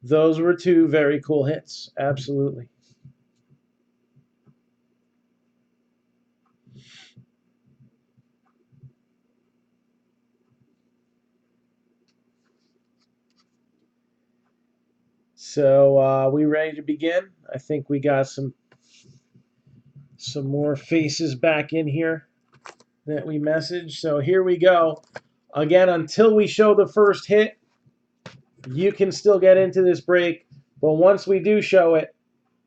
Those were two very cool hits. Absolutely. So we ready to begin? I think we got some more faces back in here that we messaged. So here we go. Again, until we show the first hit, you can still get into this break. But once we do show it,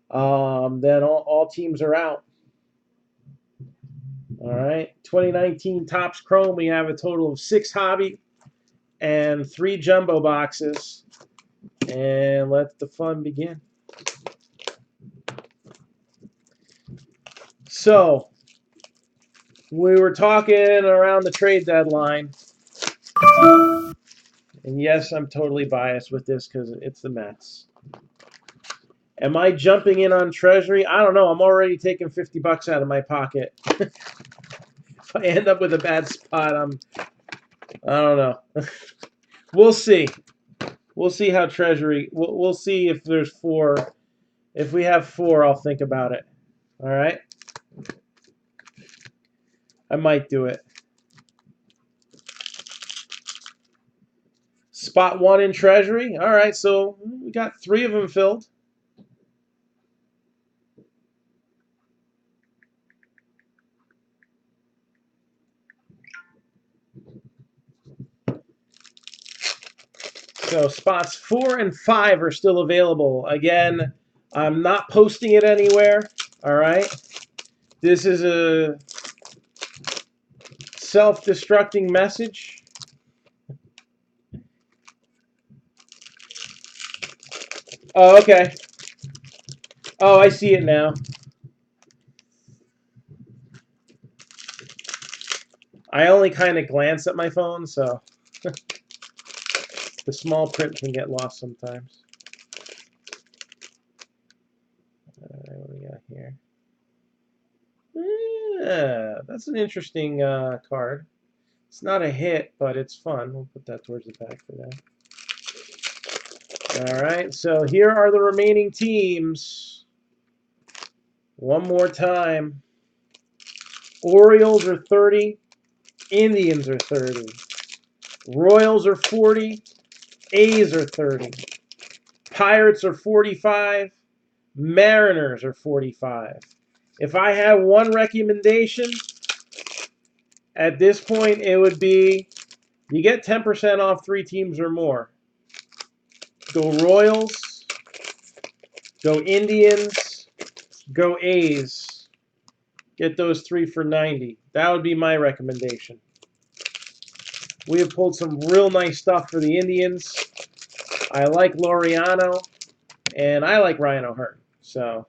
then all teams are out. All right. 2019 Topps Chrome, we have a total of 6 hobby and 3 jumbo boxes. And let the fun begin. So, we were talking around the trade deadline. And yes, I'm totally biased with this because it's the Mets. Am I jumping in on Treasury? I don't know. I'm already taking $50 out of my pocket. If I end up with a bad spot, I don't know. We'll see. We'll see how Treasury. We'll see if there's 4. If we have 4, I'll think about it. All right. I might do it. Spot 1 in Treasury. All right. So we got 3 of them filled. So spots 4 and 5 are still available. Again, I'm not posting it anywhere. All right. This is a self-destructing message. Oh, okay. Oh, I see it now. I only kind of glance at my phone, so the small print can get lost sometimes. All right, what do we got here? Yeah, that's an interesting card. It's not a hit, but it's fun. We'll put that towards the back for that. All right, so here are the remaining teams. One more time. Orioles are 30. Indians are 30. Royals are 40. A's are 30. Pirates are 45. Mariners are 45. If I have one recommendation at this point, it would be you get 10% off 3 teams or more. Go Royals, go Indians, go A's. Get those 3 for 90. That would be my recommendation. We have pulled some real nice stuff for the Indians. I like Laureano, and I like Ryan O'Hearn. So,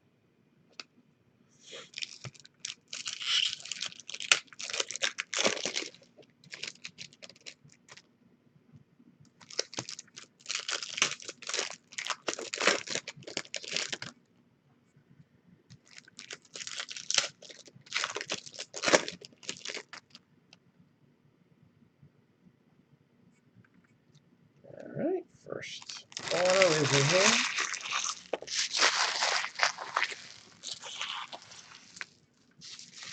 all right, first auto is in here.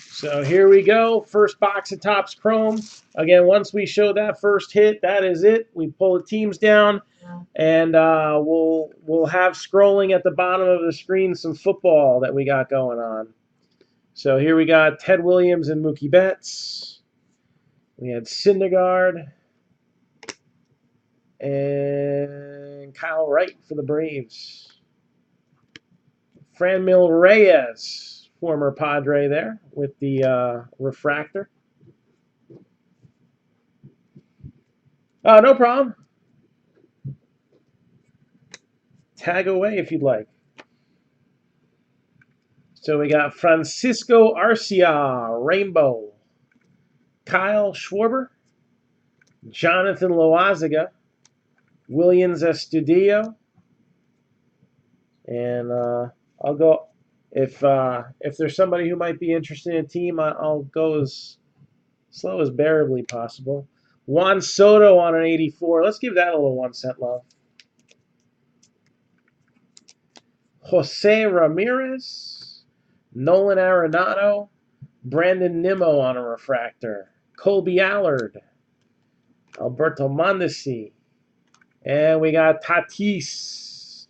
So here we go. First box of Topps Chrome. Again, once we show that first hit, that is it. We pull the teams down, and we'll have scrolling at the bottom of the screen some football that we got going on. So here we got Ted Williams and Mookie Betts. We had Syndergaard and Kyle Wright for the Braves. Franmil Reyes, former Padre there with the refractor. Oh, no problem. Tag away if you'd like. So we got Francisco Arcia, Rainbow. Kyle Schwarber. Jonathan Loaziga. Williams Estudillo. And I'll go, if there's somebody who might be interested in a team, I'll go as slow as bearably possible. Juan Soto on an 84. Let's give that a little 1 cent love. Jose Ramirez, Nolan Arenado, Brandon Nimmo on a refractor, Colby Allard, Alberto Mondesi, and we got Tatis,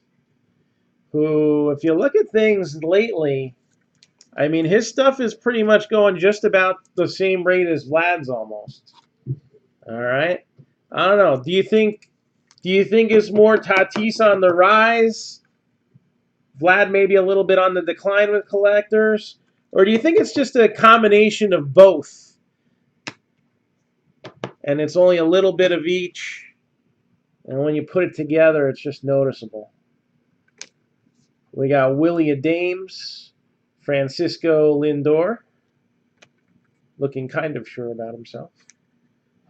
who, if you look at things lately, I mean, his stuff is pretty much going just about the same rate as Vlad's almost. All right. I don't know. Do you think it's more Tatis on the rise, Vlad maybe a little bit on the decline with collectors, or do you think it's just a combination of both, and it's only a little bit of each, and when you put it together, it's just noticeable? We got Willie Adames, Francisco Lindor, looking kind of sure about himself,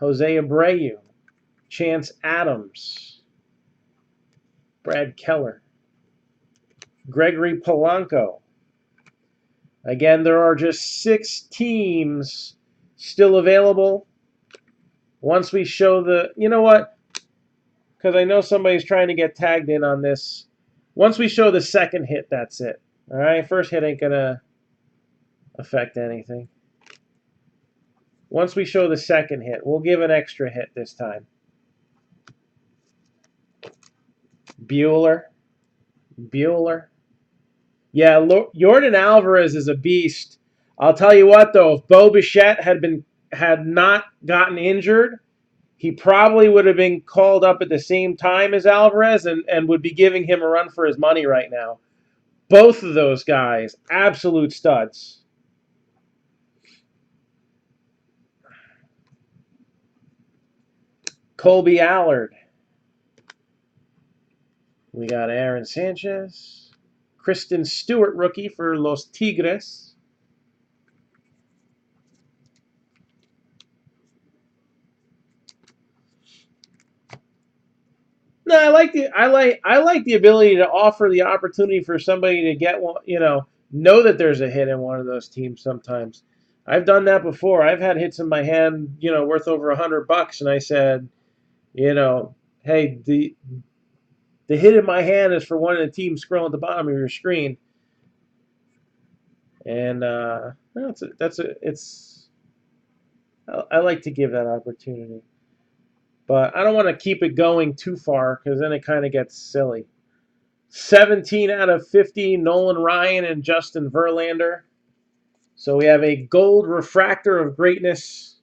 Jose Abreu, Chance Adams, Brad Keller, Gregory Polanco. Again, there are just 6 teams still available. Once we show the, you know what? Because I know somebody's trying to get tagged in on this. Once we show the second hit, that's it. All right, first hit ain't going to affect anything. Once we show the second hit, we'll give an extra hit this time. Bueller. Yeah, Jordan Alvarez is a beast. I'll tell you what, though, if Bo Bichette had not gotten injured, he probably would have been called up at the same time as Alvarez and would be giving him a run for his money right now. Both of those guys, absolute studs. Colby Allard. We got Aaron Sanchez. Kristen Stewart, rookie for Los Tigres. No, I like the ability to offer the opportunity for somebody to get one, know that there's a hit in one of those teams sometimes. I've done that before. I've had hits in my hand, worth over $100, and I said, hey, the hit in my hand is for one of the teams scrolling at the bottom of your screen. And I like to give that opportunity. But I don't want to keep it going too far because then it kind of gets silly. 17 out of 50, Nolan Ryan and Justin Verlander. So we have a gold refractor of greatness.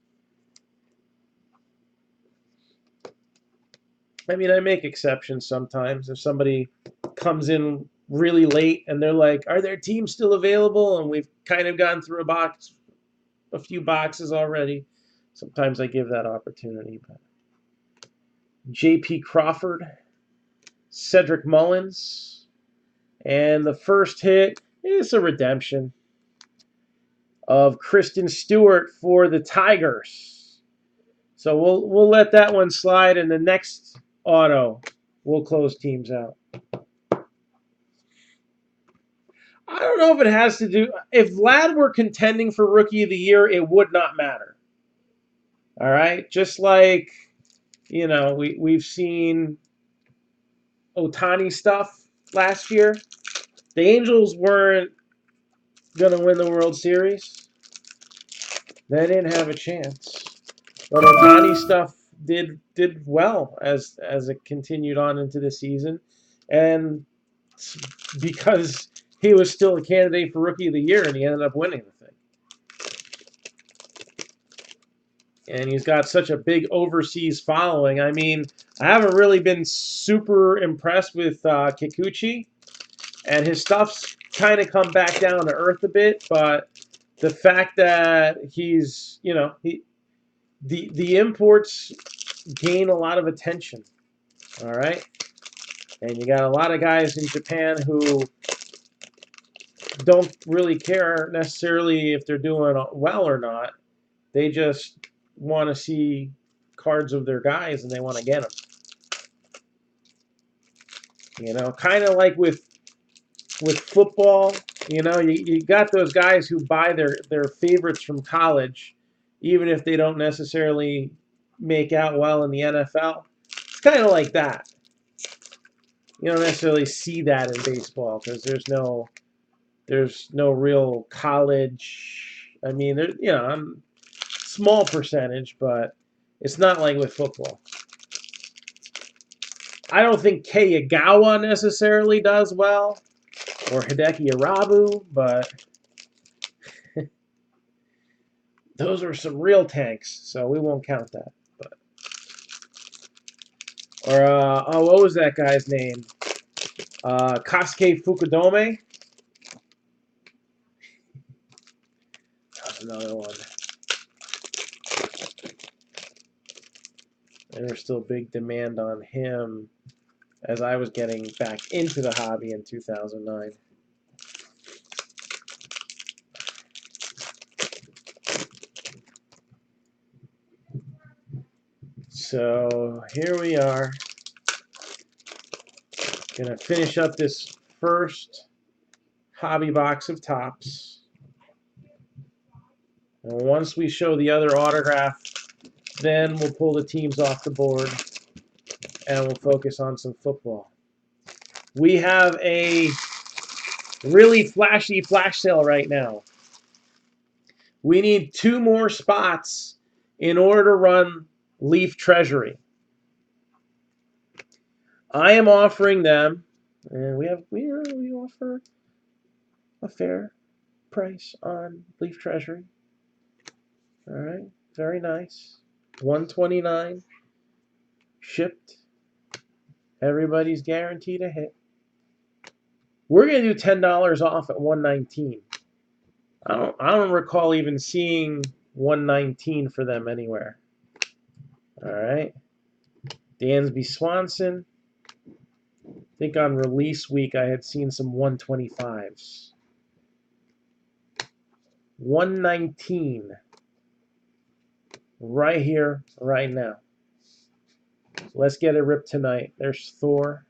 I mean, I make exceptions sometimes. If somebody comes in really late and they're like, are there teams still available? And we've kind of gone through a few boxes already. Sometimes I give that opportunity. But J.P. Crawford, Cedric Mullins, and the first hit is a redemption of Kristen Stewart for the Tigers. So we'll let that one slide, and the next auto we'll close teams out. I don't know if it has to do. If Vlad were contending for Rookie of the Year, it would not matter. All right, just like we've seen Ohtani stuff last year. The Angels weren't going to win the World Series. They didn't have a chance. But Ohtani stuff did well as it continued on into the season. And because he was still a candidate for Rookie of the Year, and he ended up winning the thing. And he's got such a big overseas following. I mean, I haven't really been super impressed with Kikuchi, and his stuff's kind of come back down to earth a bit, but the fact that he's, the imports gain a lot of attention, all right? And you got a lot of guys in Japan who don't really care necessarily if they're doing well or not. They just want to see cards of their guys and they want to get them. Kind of like with football, you got those guys who buy their favorites from college, even if they don't necessarily make out well in the NFL. It's kind of like that. You don't necessarily see that in baseball because there's no real college. I mean, I'm small percentage, but it's not like with football. I don't think Keiagawa necessarily does well, or Hideki Irabu, but those are some real tanks, so we won't count that. But what was that guy's name? Kasuke Fukudome. That's another one. And there's still big demand on him as I was getting back into the hobby in 2009. So here we are. Gonna finish up this first hobby box of Topps. And once we show the other autograph, then we'll pull the teams off the board and we'll focus on some football. We have a really flashy flash sale right now. We need 2 more spots in order to run Leaf Treasury. I am offering them, and we offer a fair price on Leaf Treasury. All right, very nice. $129 shipped. Everybody's guaranteed a hit. We're gonna do $10 off at $119. I don't recall even seeing $119 for them anywhere. All right, Dansby Swanson. I think on release week I had seen some 125s. 119 right here, right now. Let's get it ripped tonight. There's Thor.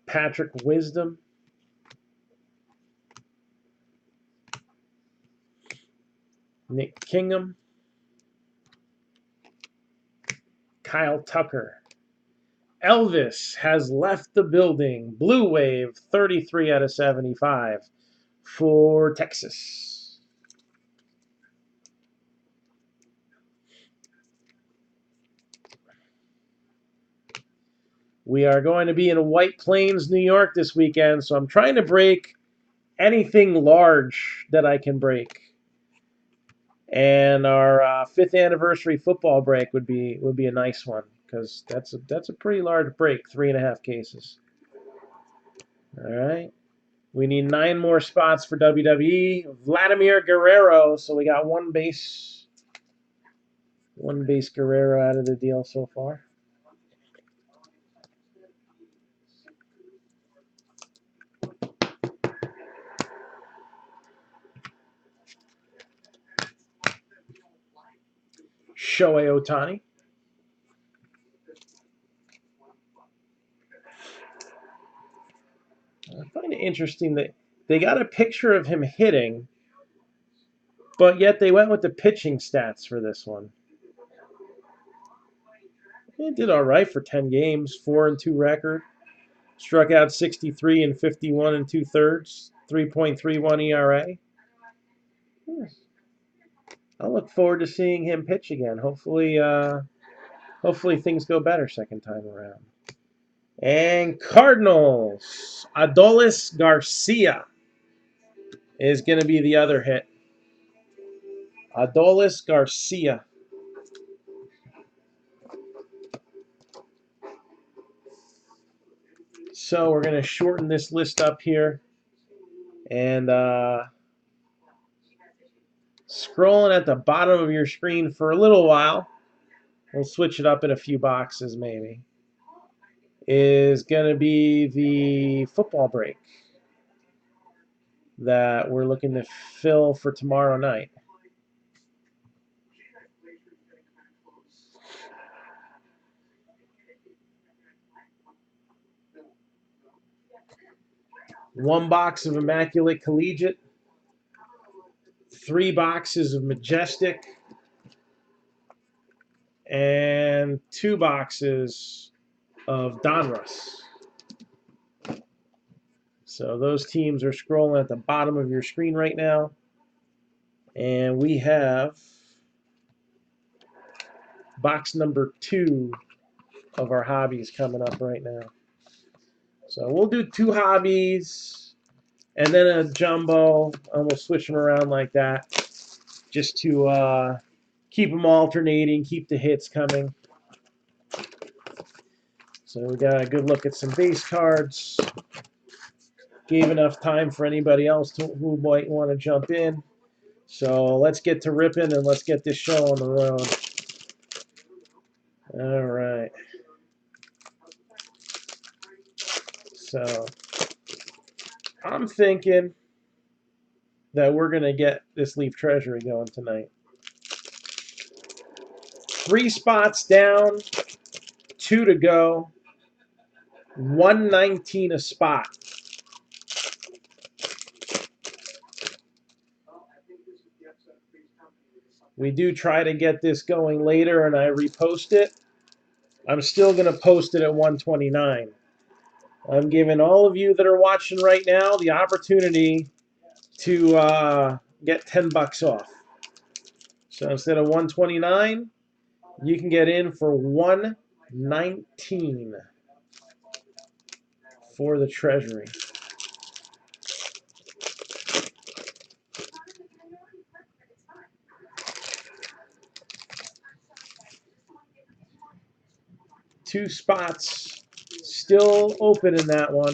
Patrick Wisdom. Nick Kingham. Kyle Tucker. Elvis has left the building. Blue Wave, 33 out of 75 for Texas. We are going to be in White Plains, New York this weekend, so I'm trying to break anything large that I can break. And our 5th anniversary football break would be a nice one because that's a pretty large break, 3.5 cases. All right, we need 9 more spots for WWE. Vladimir Guerrero, so we got one base Guerrero out of the deal so far. Shohei Ohtani. I find it interesting that they got a picture of him hitting, but yet they went with the pitching stats for this one. He did all right for 10 games, 4-2 record. Struck out 63 in 51 2/3, 3.31 ERA. I look forward to seeing him pitch again. Hopefully things go better second time around. And Cardinals, Adolis Garcia is going to be the other hit. Adolis Garcia. So we're going to shorten this list up here. And scrolling at the bottom of your screen for a little while, we'll switch it up in a few boxes maybe, is going to be the football break that we're looking to fill for tomorrow night. One box of Immaculate Collegiate, 3 boxes of Majestic, and 2 boxes of Donruss. So those teams are scrolling at the bottom of your screen right now. And we have box number 2 of our hobbies coming up right now. So we'll do 2 hobbies and then a jumbo, and we'll switch them around like that just to keep them alternating, keep the hits coming. So we got a good look at some base cards. Gave enough time for anybody else who might want to jump in. So let's get to ripping and let's get this show on the road. All right. So I'm thinking that we're going to get this Leaf Treasury going tonight. 3 spots down, 2 to go, 119 a spot. We do try to get this going later and I repost it. I'm still going to post it at 129. I'm giving all of you that are watching right now the opportunity to get 10 bucks off. So instead of 129, you can get in for 119 for the Treasury. Two spots still open in that one.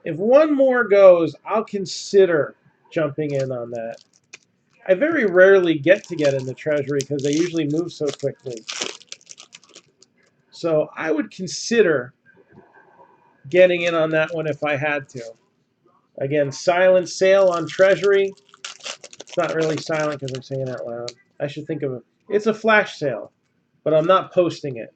If one more goes, I'll consider jumping in on that. I very rarely get in the Treasury because they usually move so quickly. So I would consider getting in on that one if I had to. Again, silent sale on Treasury. It's not really silent because I'm saying it out loud. I should think of it. It's a flash sale, but I'm not posting it.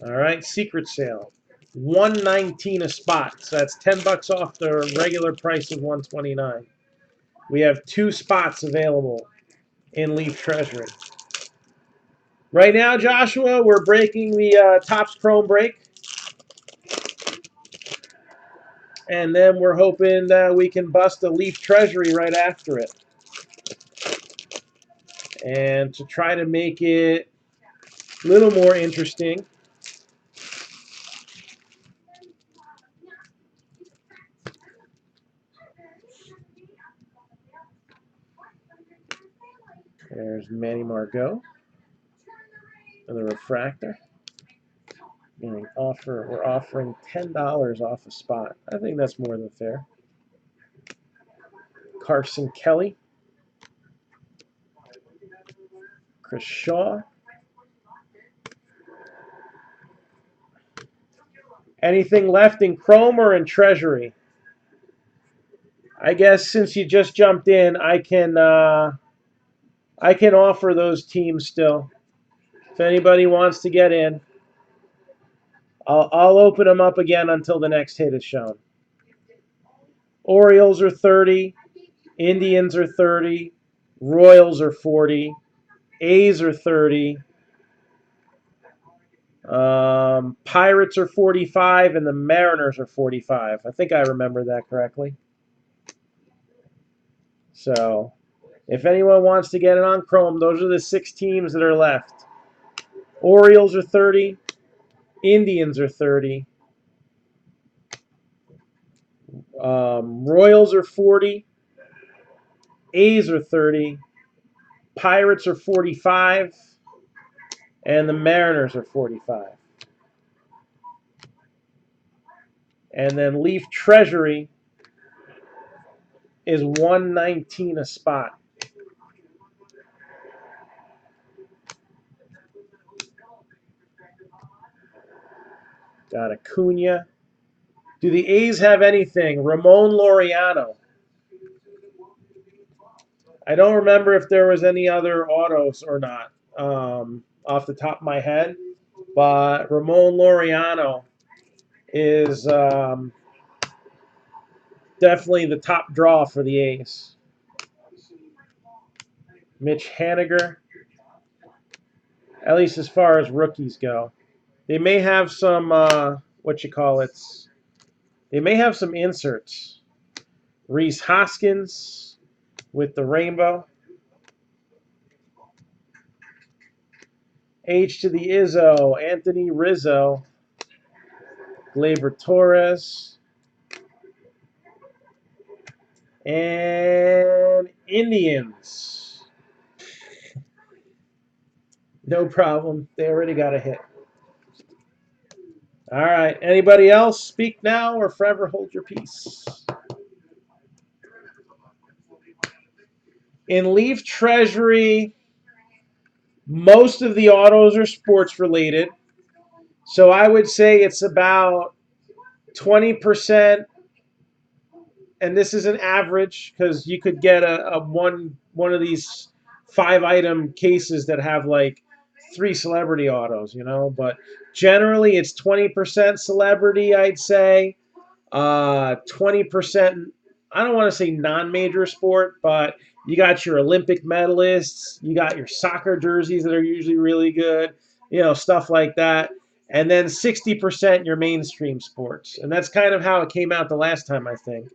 All right, secret sale. 119 a spot. So that's 10 bucks off the regular price of 129. We have 2 spots available in Leaf Treasury. Right now, Joshua, we're breaking the Topps Chrome break. And then we're hoping that we can bust a Leaf Treasury right after it. And to try to make it a little more interesting, there's Manny Margot and the refractor. And we're offering $10 off a spot. I think that's more than fair. Carson Kelly, Chris Shaw. Anything left in Chrome or in Treasury? I guess since you just jumped in, I can offer those teams still. If anybody wants to get in, I'll open them up again until the next hit is shown. Orioles are 30, Indians are 30, Royals are 40, A's are 30, Pirates are 45, and the Mariners are 45. I think I remember that correctly. So, if anyone wants to get it on Chrome, those are the 6 teams that are left. Orioles are 30, Indians are 30, Royals are 40, A's are 30, Pirates are 45, and the Mariners are 45. And then Leaf Treasury is 119 a spot. Got Acuna. Do the A's have anything? Ramon Laureano. I don't remember if there was any other autos or not off the top of my head, but Ramon Laureano is definitely the top draw for the A's. Mitch Haniger. at least as far as rookies go. They may have some, what you call it, they may have some inserts. Reese Hoskins with the rainbow. H to the Izzo, Anthony Rizzo, Gleyber Torres, and Indians. No problem. They already got a hit. All right. Anybody else? Speak now or forever hold your peace. In Leaf Treasury, most of the autos are sports related. So I would say it's about 20%, and this is an average because you could get a one of these 5-item cases that have like 3 celebrity autos, but generally it's 20% celebrity, I'd say. 20%, I don't want to say non-major sport, but you got your Olympic medalists, you got your soccer jerseys that are usually really good, stuff like that. And then 60% your mainstream sports. And that's kind of how it came out the last time, I think.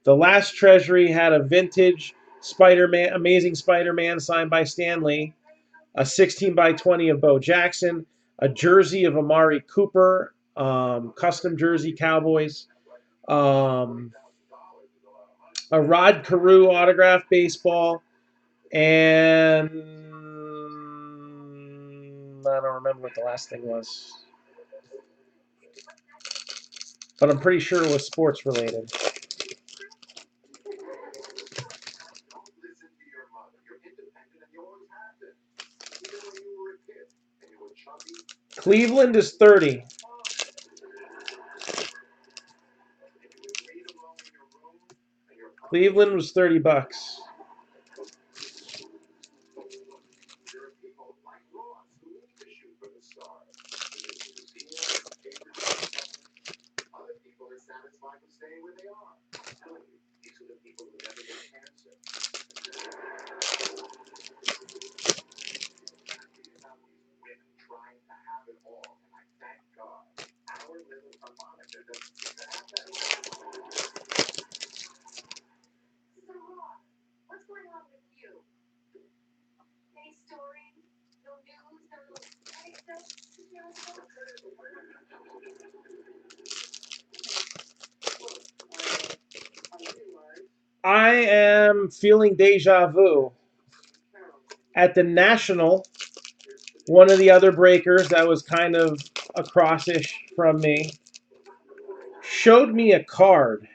The last Treasury had a vintage Spider-Man, Amazing Spider-Man signed by Stan Lee, a 16 by 20 of Bo Jackson, a jersey of Amari Cooper, custom jersey Cowboys, um, a Rod Carew autograph baseball, and I don't remember what the last thing was, but I'm pretty sure it was sports related. Cleveland is 30. Cleveland was $30. I am feeling deja vu. At the National, one of the other breakers that was kind of across-ish from me showed me a card.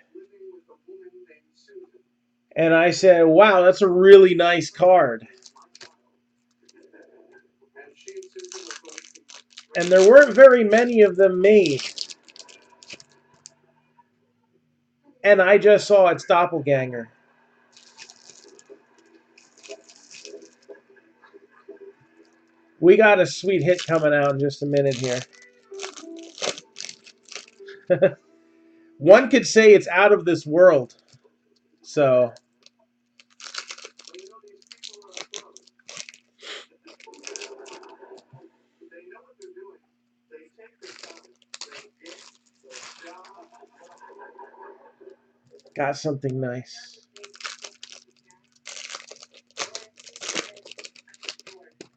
And I said, wow, that's a really nice card. And there weren't very many of them made. And I just saw its doppelganger. We got a sweet hit coming out in just a minute here. One could say it's out of this world. So, got something nice.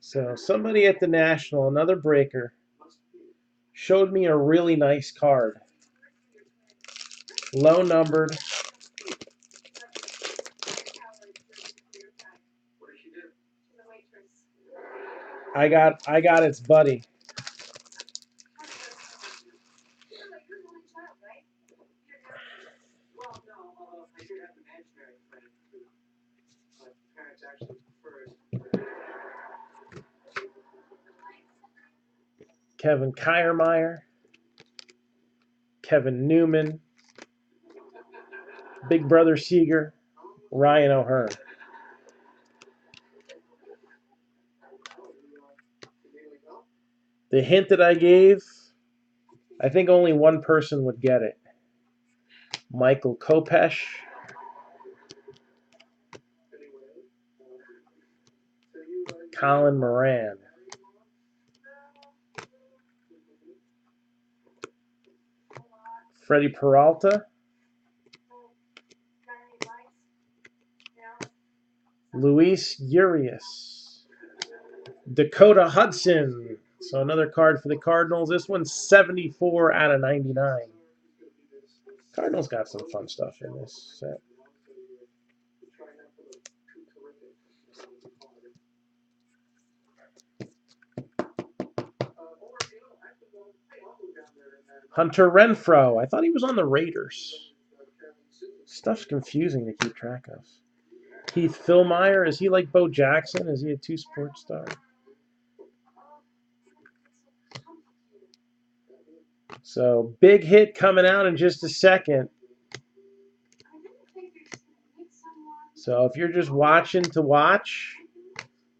So, somebody at the National, another breaker, showed me a really nice card. Low numbered. I got its buddy. Kevin Kiermaier, Kevin Newman, Big Brother Seager, Ryan O'Hearn. The hint that I gave, I think only one person would get it. Michael Kopesh. Colin Moran. Freddie Peralta. Luis Urias. Dakota Hudson. So another card for the Cardinals. This one's 74 out of 99. Cardinals got some fun stuff in this set. Hunter Renfroe. I thought he was on the Raiders. Stuff's confusing to keep track of. Keith Philmeyer. Is he like Bo Jackson? Is he a two-sport star? So, big hit coming out in just a second. So, if you're just watching to watch,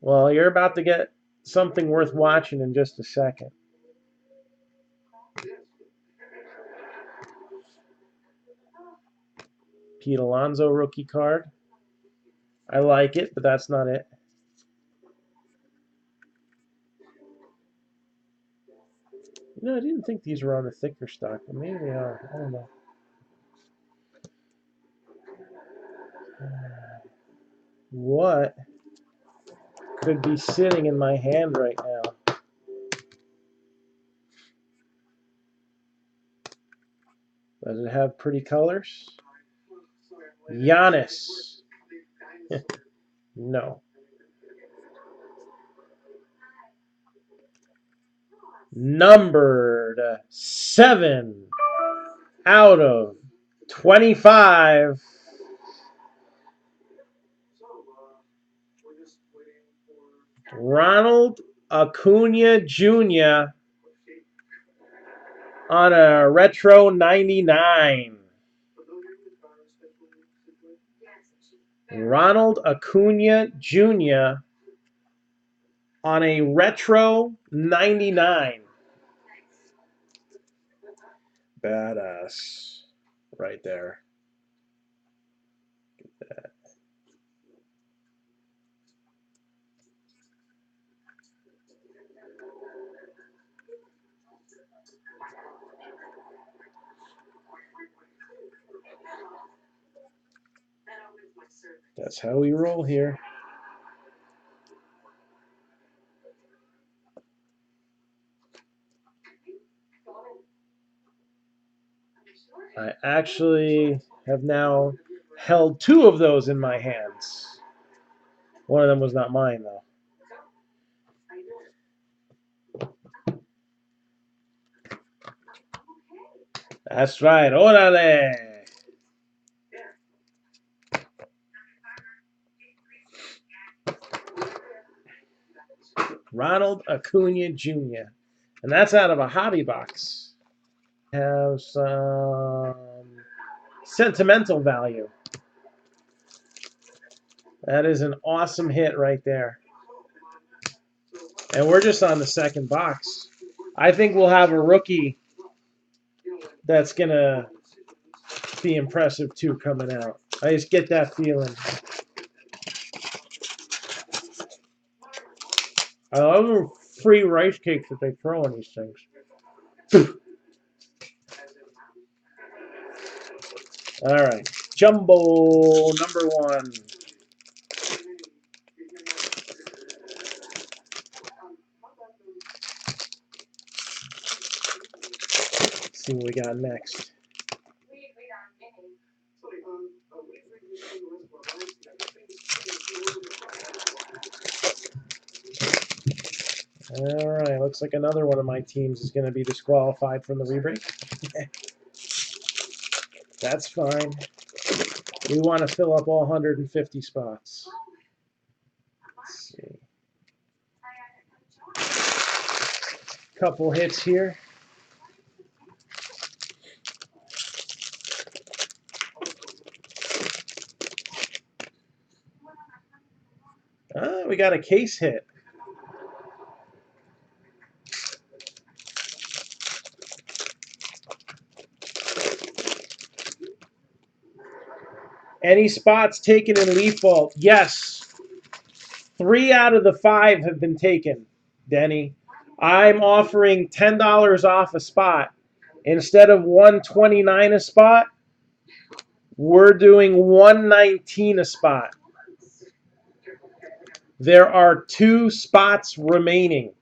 well, you're about to get something worth watching in just a second. Pete Alonso rookie card. I like it, but that's not it. You know, I didn't think these were on the thicker stock, but maybe they are. I don't know. What could be sitting in my hand right now? Does it have pretty colors? Giannis. No. Numbered 7 out of 25. Ronald Acuna Jr. on a retro 99. Ronald Acuna Jr. on a retro 99. Badass. Right there. Get that. That's how we roll here. I actually have now held 2 of those in my hands. One of them was not mine, though. That's right. Órale. Ronald Acuna Jr. And that's out of a hobby box. Have some sentimental value. That is an awesome hit right there. And we're just on the second box. I think we'll have a rookie that's going to be impressive too coming out. I just get that feeling. I love the free rice cakes that they throw on these things. All right. Jumbo number 1. Let's see what we got next. All right, looks like another one of my teams is going to be disqualified from the rebreak. That's fine. We want to fill up all 150 spots. Let's see. Couple hits here. We got a case hit. Any spots taken in Leaf Vault? Yes. 3 out of the 5 have been taken, Denny. I'm offering $10 off a spot Instead of 129 a spot, we're doing 119 a spot. There are 2 spots remaining.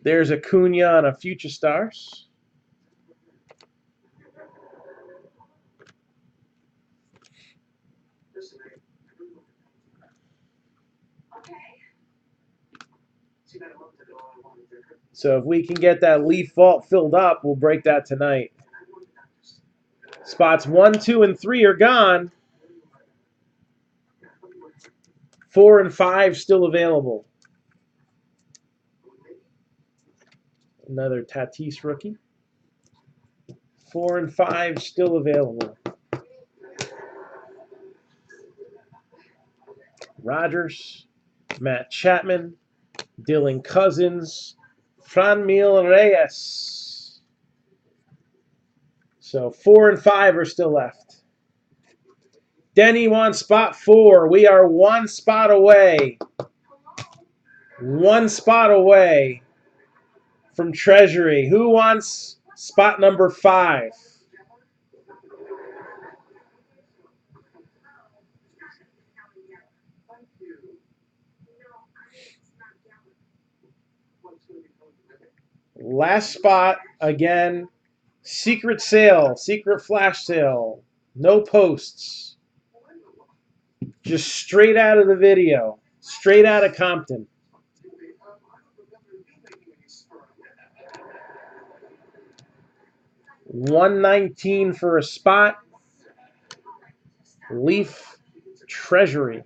There's Acuna on a Future Stars. So if we can get that Leaf vault filled up, we'll break that tonight. Spots 1, 2, and 3 are gone. 4 and 5 still available. Another Tatis rookie. 4 and 5 still available. Rogers, Matt Chapman, Dylan Cousins, Franmil Reyes. So 4 and 5 are still left. Denny wants spot 4. We are 1 spot away. 1 spot away from Treasury. Who wants spot number 5? Last spot, again, secret sale, secret flash sale. No posts. Just straight out of the video. Straight out of Compton. $119 for a spot. Leaf Treasury.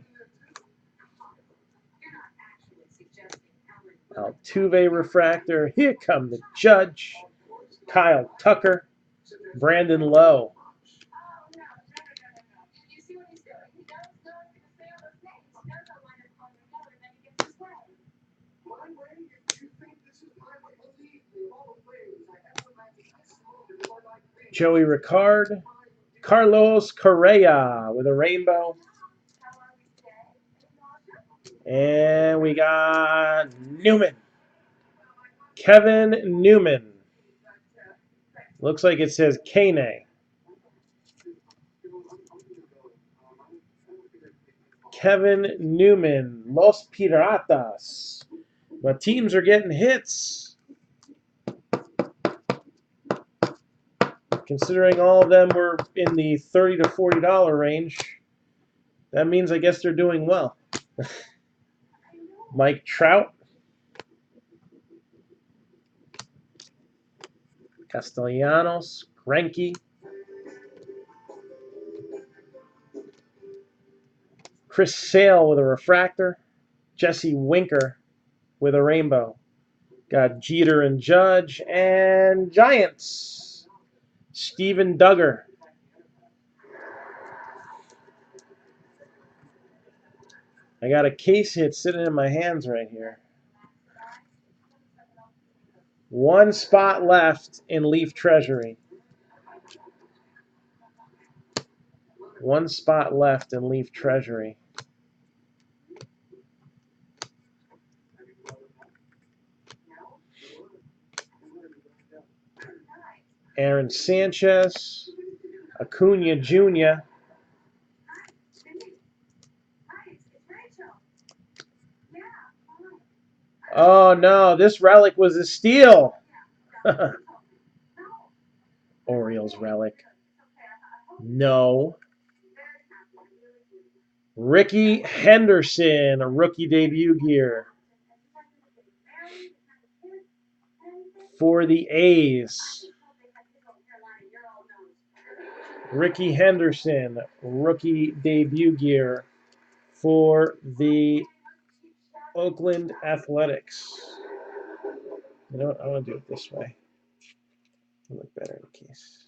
Altuve refractor. Here come the judge. Kyle Tucker. Brandon Lowe. Joey Ricard. Carlos Correa with a rainbow. And we got Newman. Kevin Newman. Looks like it says Kane. Kevin Newman. Los Piratas. But teams are getting hits. Considering all of them were in the $30 to $40 range, that means I guess they're doing well. Mike Trout. Castellanos. Greinke. Chris Sale with a refractor. Jesse Winker with a rainbow. Got Jeter and Judge. And Giants. Steven Duggar. I got a case hit sitting in my hands right here. 1 spot left in Leaf Treasury. 1 spot left in Leaf Treasury. Aaron Sanchez, Acuna Jr. Oh no, this relic was a steal. Orioles relic. No. Ricky Henderson, a rookie debut gear for the A's. Ricky Henderson, rookie debut gear for the Oakland Athletics. You know what? I want to do it this way. It'll look better in the case.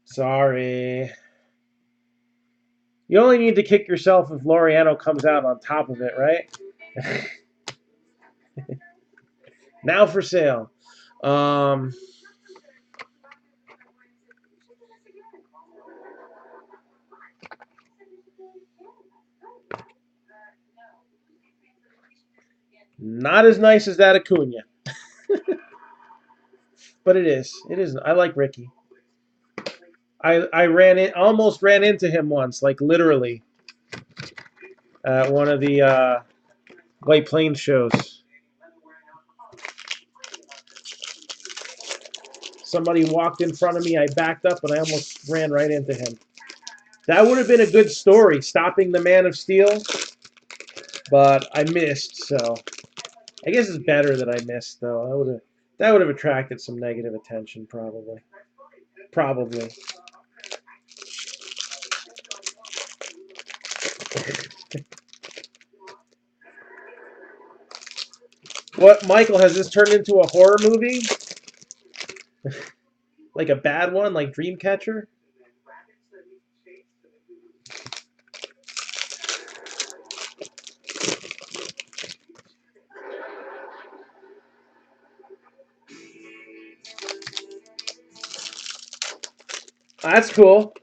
Sorry. You only need to kick yourself if Laureano comes out on top of it, right? Now for sale. Not as nice as that Acuna, but it is. It is. I like Ricky. I almost ran into him once, like literally, at one of the White Plains shows. Somebody walked in front of me. I backed up and I almost ran right into him. That would have been a good story, stopping the Man of Steel, but I missed. So I guess it's better that I missed, though. That would have attracted some negative attention, probably. Probably. What, Michael? Has this turned into a horror movie? Like a bad one, like Dreamcatcher? That's cool.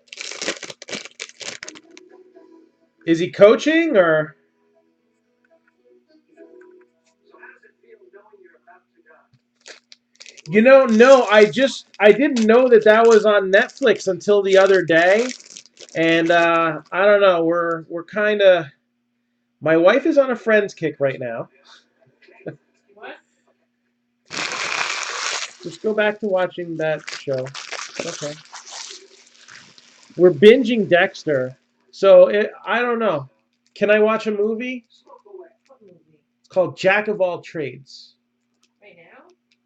Is he coaching or? No. I didn't know that was on Netflix until the other day, and I don't know. We're kind of. My wife is on a Friends kick right now. Just go back to watching that show. Okay. We're binging Dexter, so I don't know. Can I watch a movie? It's called Jack of All Trades.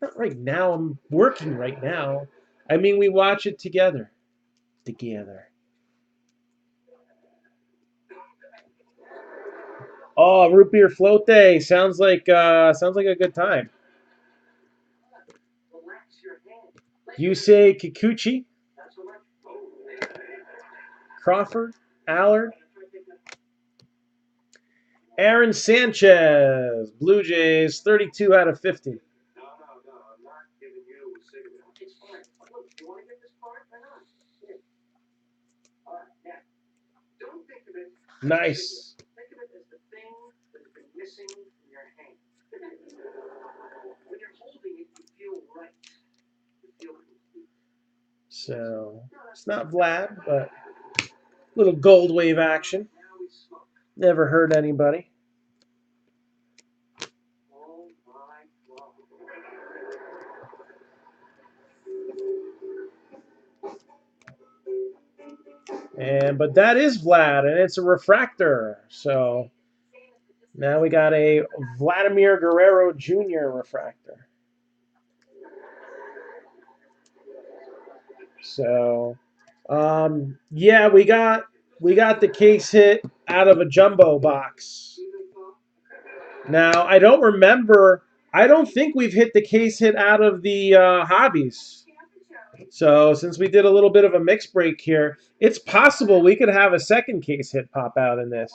Not right now. I'm working right now. I mean, we watch it together. Together. Oh, root beer float day. Sounds like a good time. You say Kikuchi, Crawford, Allard, Aaron Sanchez, Blue Jays, 32 out of 50. Nice. So it's not Vlad, but a little gold wave action. Never hurt anybody. But that is Vlad, and it's a refractor. So now we got a Vladimir Guerrero Jr. refractor. So, yeah, we got the case hit out of a jumbo box. Now I don't remember. I don't think we've hit the case hit out of the hobbies. So since we did a little bit of a mix break here, it's possible we could have a second case hit pop out in this.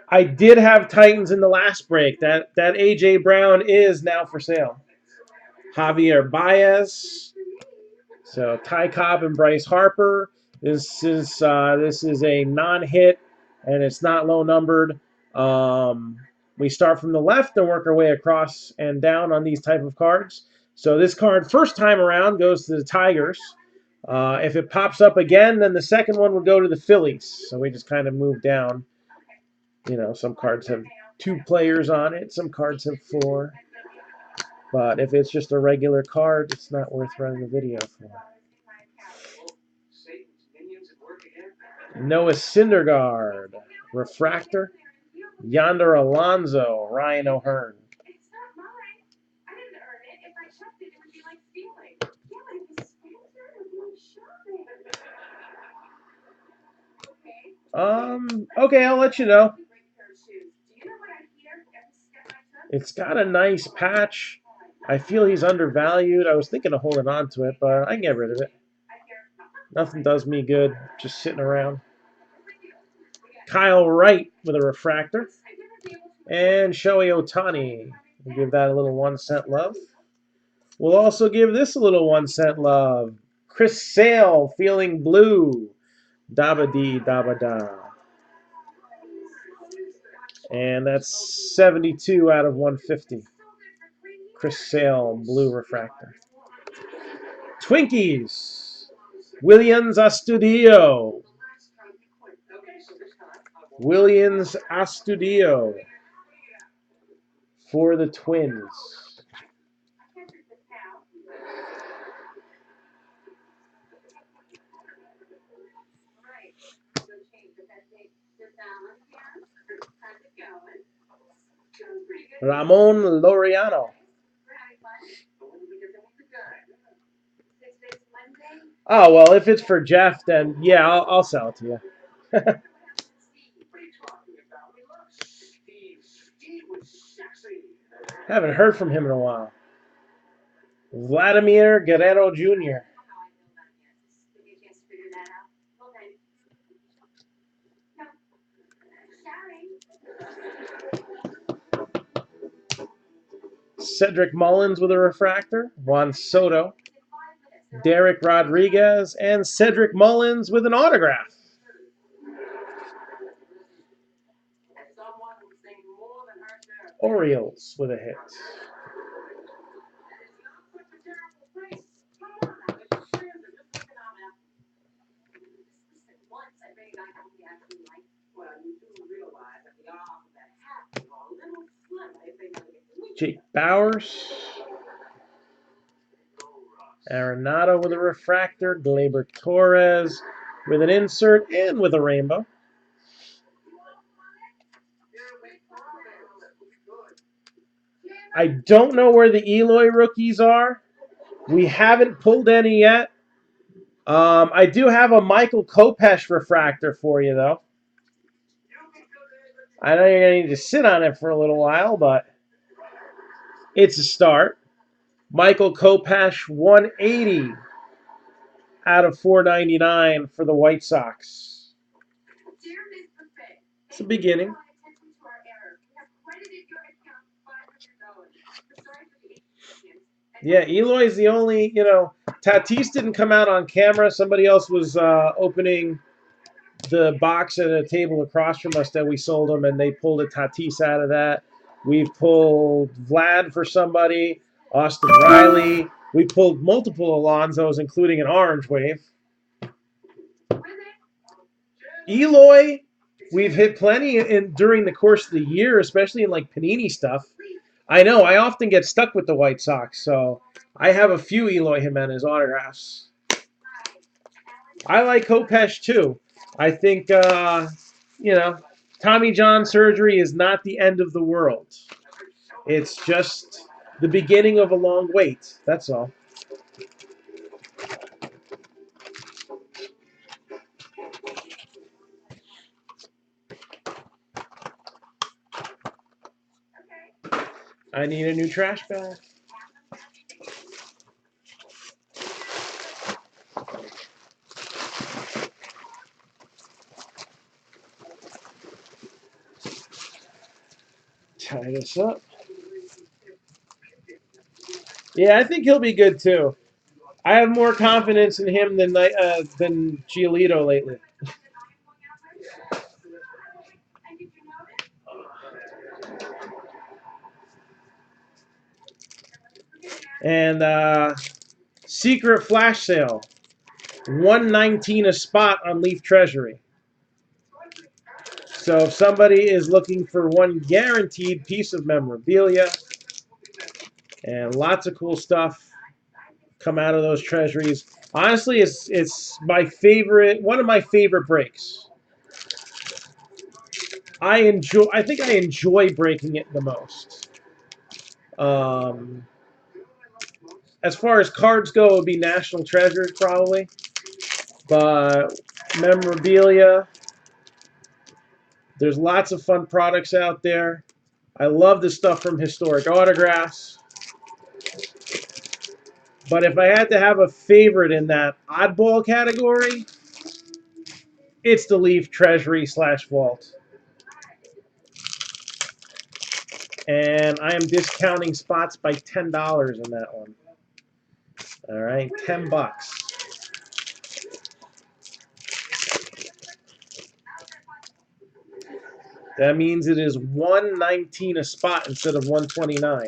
I did have Titans in the last break. That AJ Brown is now for sale. Javier Baez. So Ty Cobb and Bryce Harper. This is a non-hit, and it's not low numbered. We start from the left and work our way across and down on these type of cards. So this card, first time around, goes to the Tigers. If it pops up again, then the second one would go to the Phillies. So we just kind of move down. Some cards have 2 players on it. Some cards have 4. But if it's just a regular card, it's not worth running a video for. Noah Syndergaard, refractor. Yonder Alonso, Ryan O'Hearn. Okay, I'll let you know. It's got a nice patch. I feel he's undervalued. I was thinking of holding on to it, but I can get rid of it. Nothing does me good just sitting around. Kyle Wright with a refractor. And Shohei Ohtani. We'll give that a little 1 cent love. We'll also give this a little 1 cent love. Chris Sale, feeling blue. Dabba dee, dabba da. And that's 72 out of 150. Chris Sale, blue refractor. Twinkies. Williams Astudillo. Williams Astudillo for the Twins. Ramon Laureano. Oh, well, if it's for Jeff, then yeah, I'll sell it to you. Haven't heard from him in a while. Vladimir Guerrero Jr. Cedric Mullins with a refractor. Juan Soto. Derek Rodriguez. And Cedric Mullins with an autograph. Orioles with a hit. Jake Bowers. Arenado with a refractor. Gleyber Torres with an insert and with a rainbow. I don't know where the Eloy rookies are. We haven't pulled any yet. I do have a Michael Kopech refractor for you, though. I know you're going to need to sit on it for a little while, but it's a start. Michael Kopech, 180 out of 499 for the White Sox. It's a beginning. Yeah, Eloy's the only, Tatis didn't come out on camera. Somebody else was opening the box at a table across from us that we sold them, and they pulled a Tatis out of that. We've pulled Vlad for somebody, Austin Riley. We pulled multiple Alonsos, including an orange wave. Eloy, we've hit plenty during the course of the year, especially in like Panini stuff. I know, I often get stuck with the White Sox, so I have a few Eloy Jimenez autographs. I like Kopech too. I think, Tommy John surgery is not the end of the world. It's just the beginning of a long wait. That's all. I need a new trash bag. Tie this up. Yeah, I think he'll be good too. I have more confidence in him than Giolito lately. And secret flash sale, 119 a spot on Leaf Treasury. So if somebody is looking for one guaranteed piece of memorabilia and lots of cool stuff come out of those treasuries. Honestly, it's my favorite, one of my favorite breaks. I think I enjoy breaking it the most. As far as cards go, it would be National Treasures probably. But memorabilia, there's lots of fun products out there. I love the stuff from Historic Autographs. But if I had to have a favorite in that oddball category, it's the Leaf Treasury / Vault. And I am discounting spots by $10 in that one. All right, $10. That means it is 119 a spot instead of 129.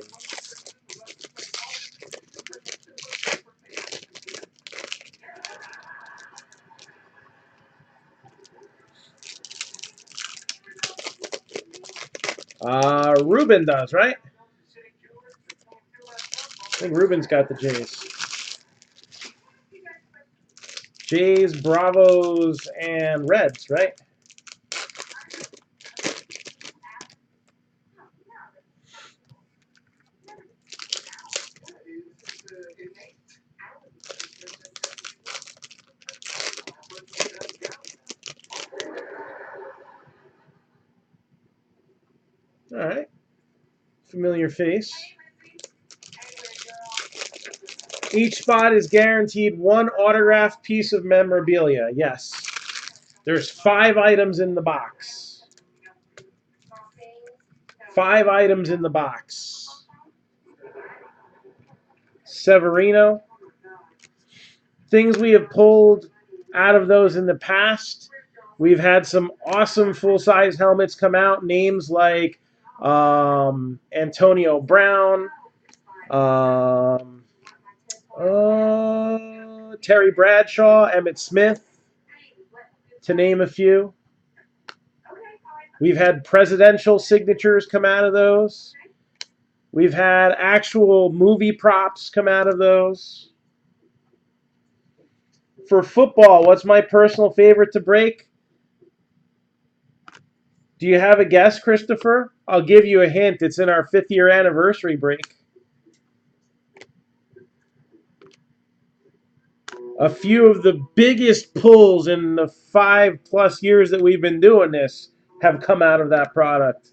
Ruben does, right? I think Ruben's got the Jays. Jays, Bravos, and Reds, right? All right. Familiar face. Each spot is guaranteed one autographed piece of memorabilia. Yes. There's 5 items in the box. 5 items in the box. Severino. Things we have pulled out of those in the past. We've had some awesome full-size helmets come out. Names like Antonio Brown, Terry Bradshaw, Emmitt Smith, to name a few. We've had presidential signatures come out of those. We've had actual movie props come out of those. For football, what's my personal favorite to break? Do you have a guess, Christopher? I'll give you a hint. It's in our 5th year anniversary break. A few of the biggest pulls in the 5+ years that we've been doing this have come out of that product.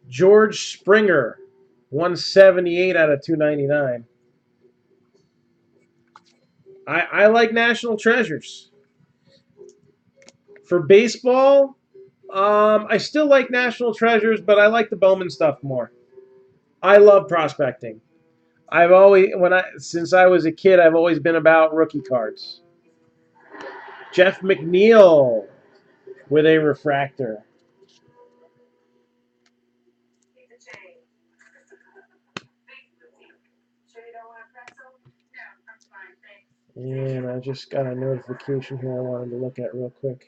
George Springer, 178 out of 299. I like National Treasures. For baseball, I still like National Treasures, but I like the Bowman stuff more. I love prospecting. Since I was a kid, I've always been about rookie cards. Jeff McNeil with a refractor. And I just got a notification here I wanted to look at real quick.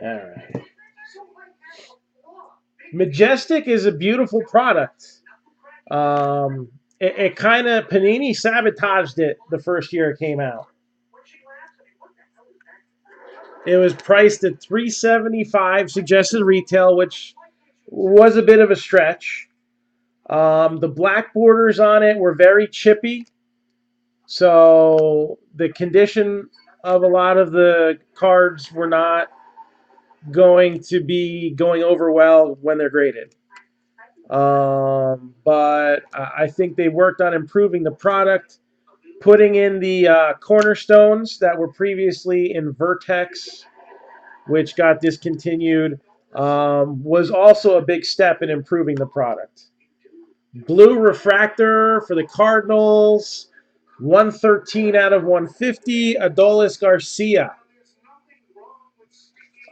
All right. Majestic is a beautiful product. It kind of, Panini sabotaged it the first year it came out. It was priced at $375 suggested retail, which was a bit of a stretch. The black borders on it were very chippy, so the condition of a lot of the cards were not going to be going over well when they're graded. But I think they worked on improving the product, putting in the cornerstones that were previously in Vertex, which got discontinued, was also a big step in improving the product. Blue refractor for the Cardinals, 113 out of 150, Adolis Garcia.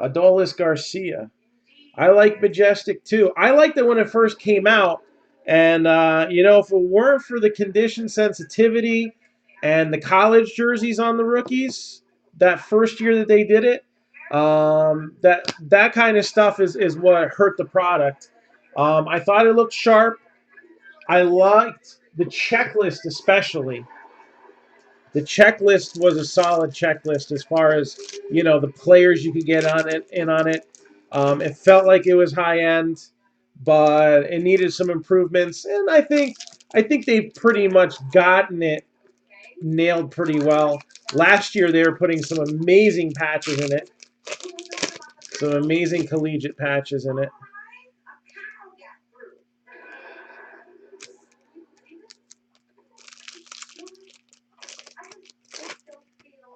Adolis Garcia. I like Majestic too. I liked it when it first came out. And, if it weren't for the condition sensitivity and the college jerseys on the rookies, that first year that they did it, that kind of stuff is what hurt the product. I thought it looked sharp. I liked the checklist especially. The checklist was a solid checklist as far as the players you could get on it. It felt like it was high end, but it needed some improvements. And I think I think they've pretty much gotten it nailed pretty well. Last year they were putting some amazing patches in it. Some amazing collegiate patches in it.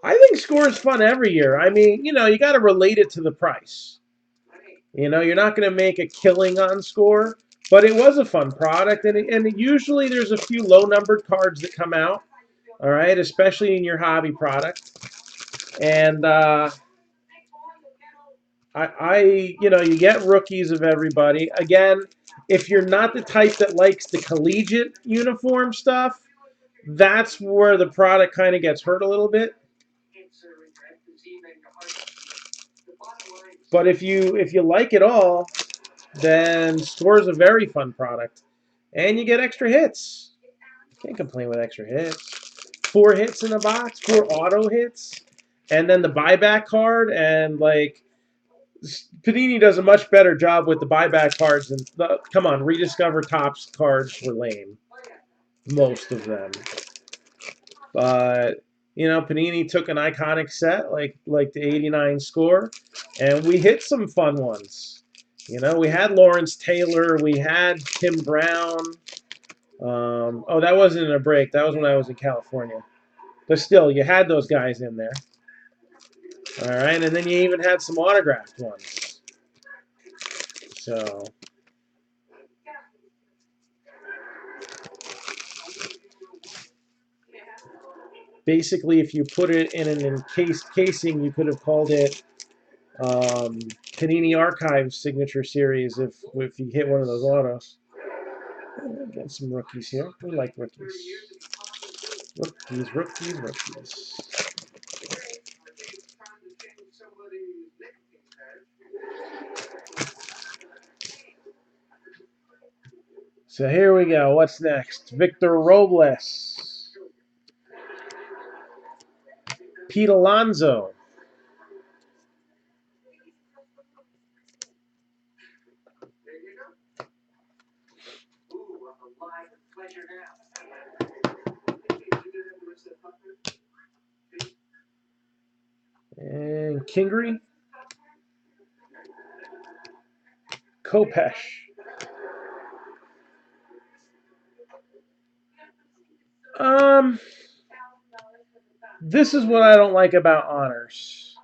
I think score is fun every year. I mean, you know, you got to relate it to the price. You know, you're not going to make a killing on score, but it was a fun product, and usually there's a few low-numbered cards that come out, all right, especially in your hobby product. And you know, you get rookies of everybody. Again, if you're not the type that likes the collegiate uniform stuff, that's where the product kind of gets hurt a little bit. But if you like it all, then Score is a very fun product, and you get extra hits. Can't complain with extra hits. 4 hits in a box, 4 auto hits, and then the buyback card. And like Panini does a much better job with the buyback cards than come on, Rediscover Topps cards were lame, most of them. But you know, Panini took an iconic set like the '89 Score, and we hit some fun ones. You know, we had Lawrence Taylor, we had Tim Brown. Oh, that wasn't in a break. That was when I was in California. But still, you had those guys in there. All right, and then you even had some autographed ones. So basically, if you put it in an encased casing, you could have called it Panini Archives Signature Series if you hit one of those autos. Get some rookies here. We like rookies. Rookies. So here we go. What's next? Victor Robles. Pete Alonso. And Kingery. Kopesh. This is what I don't like about honors.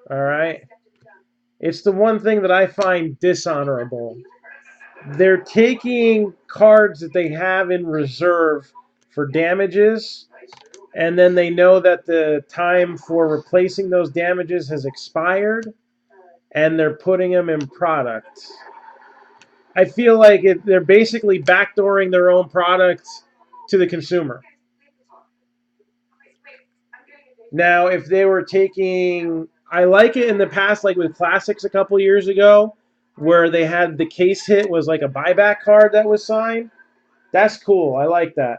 All right? It's the one thing that I find dishonorable. They're taking cards that they have in reserve for damages, and then they know that the time for replacing those damages has expired, and they're putting them in product. I feel like they're basically backdooring their own product to the consumer. Now, if they were taking, I like it in the past, like with Classics a couple years ago, where they had the case hit was like a buyback card that was signed. That's cool. I like that.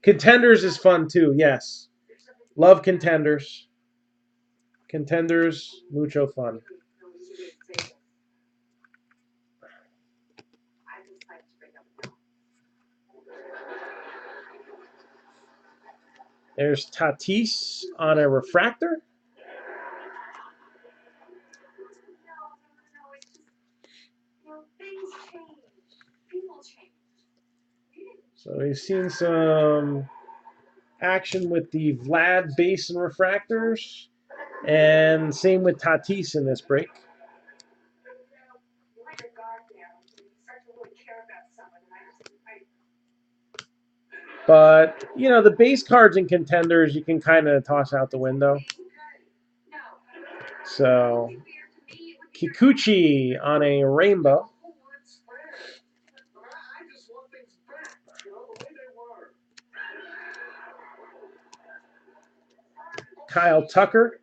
Contenders is fun too. Yes, love Contenders. Contenders, mucho fun. There's Tatis on a refractor. So we've seen some action with the Vlad base and refractors, and same with Tatis in this break. But, you know, the base cards and Contenders you can kind of toss out the window. So, Kikuchi on a rainbow. Kyle Tucker.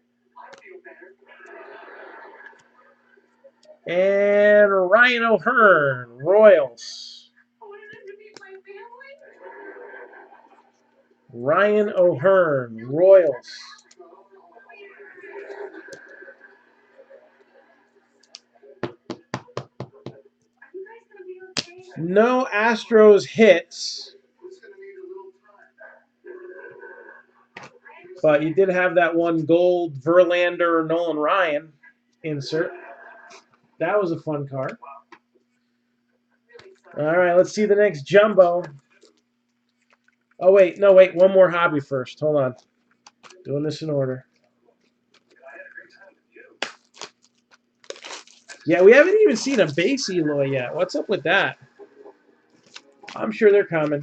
And Ryan O'Hearn, Royals. Ryan O'Hearn, Royals. No Astros hits, But you did have that one gold Verlander Nolan Ryan insert. That was a fun card. All right, let's see the next jumbo. Oh, wait. No, wait. One more hobby first. Hold on. Doing this in order. Yeah, we haven't even seen a base Eloy yet. What's up with that? I'm sure they're coming.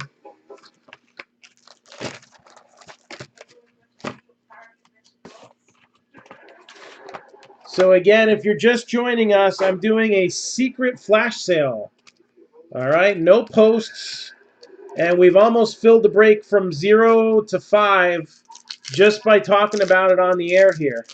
So again, if you're just joining us, I'm doing a secret flash sale. All right, no posts. And we've almost filled the break from 0 to 5 just by talking about it on the air here.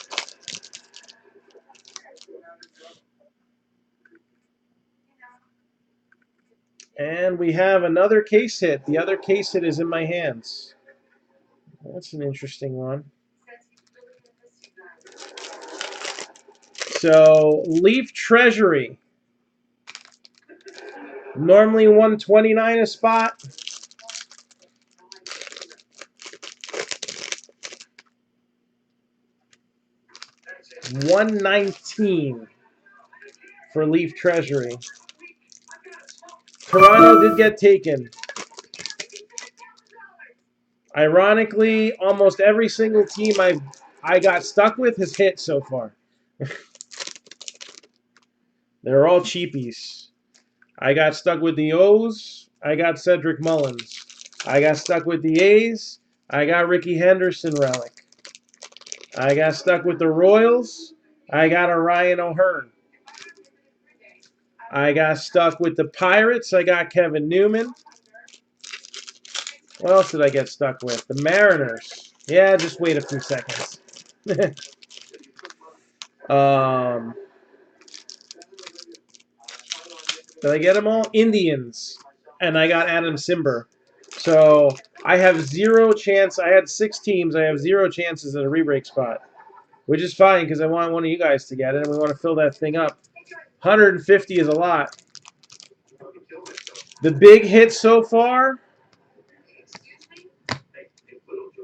And we have another case hit. The other case hit is in my hands. That's an interesting one. So, Leaf Treasury. Normally 129 a spot. $119 for Leaf Treasury. Toronto did get taken. Ironically, almost every single team I got stuck with has hit so far. They're all cheapies. I got stuck with the O's. I got Cedric Mullins. I got stuck with the A's. I got Ricky Henderson relic. I got stuck with the Royals. I got a Ryan O'Hearn. I got stuck with the Pirates. I got Kevin Newman. What else did I get stuck with? The Mariners. Yeah, just wait a few seconds. Did I get them all? Indians. And I got Adam Simber. So I have 0 chance. I had 6 teams. I have 0 chances at a re-break spot, which is fine because I want one of you guys to get it, and we want to fill that thing up. 150 is a lot. The big hit so far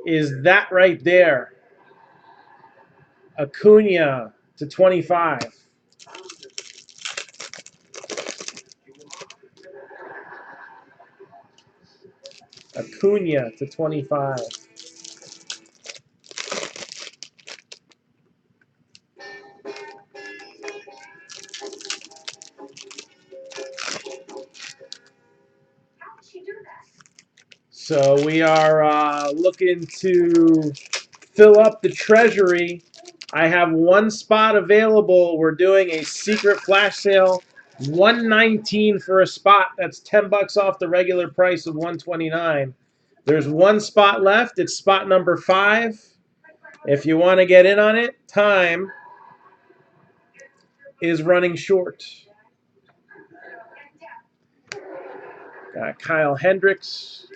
is that right there. Acuna to 25. Acuna to 25. So we are looking to fill up the treasury. I have 1 spot available. We're doing a secret flash sale. $119 for a spot. That's $10 off the regular price of $129. There's 1 spot left. It's spot number 5. If you want to get in on it, time is running short. Got Kyle Hendricks.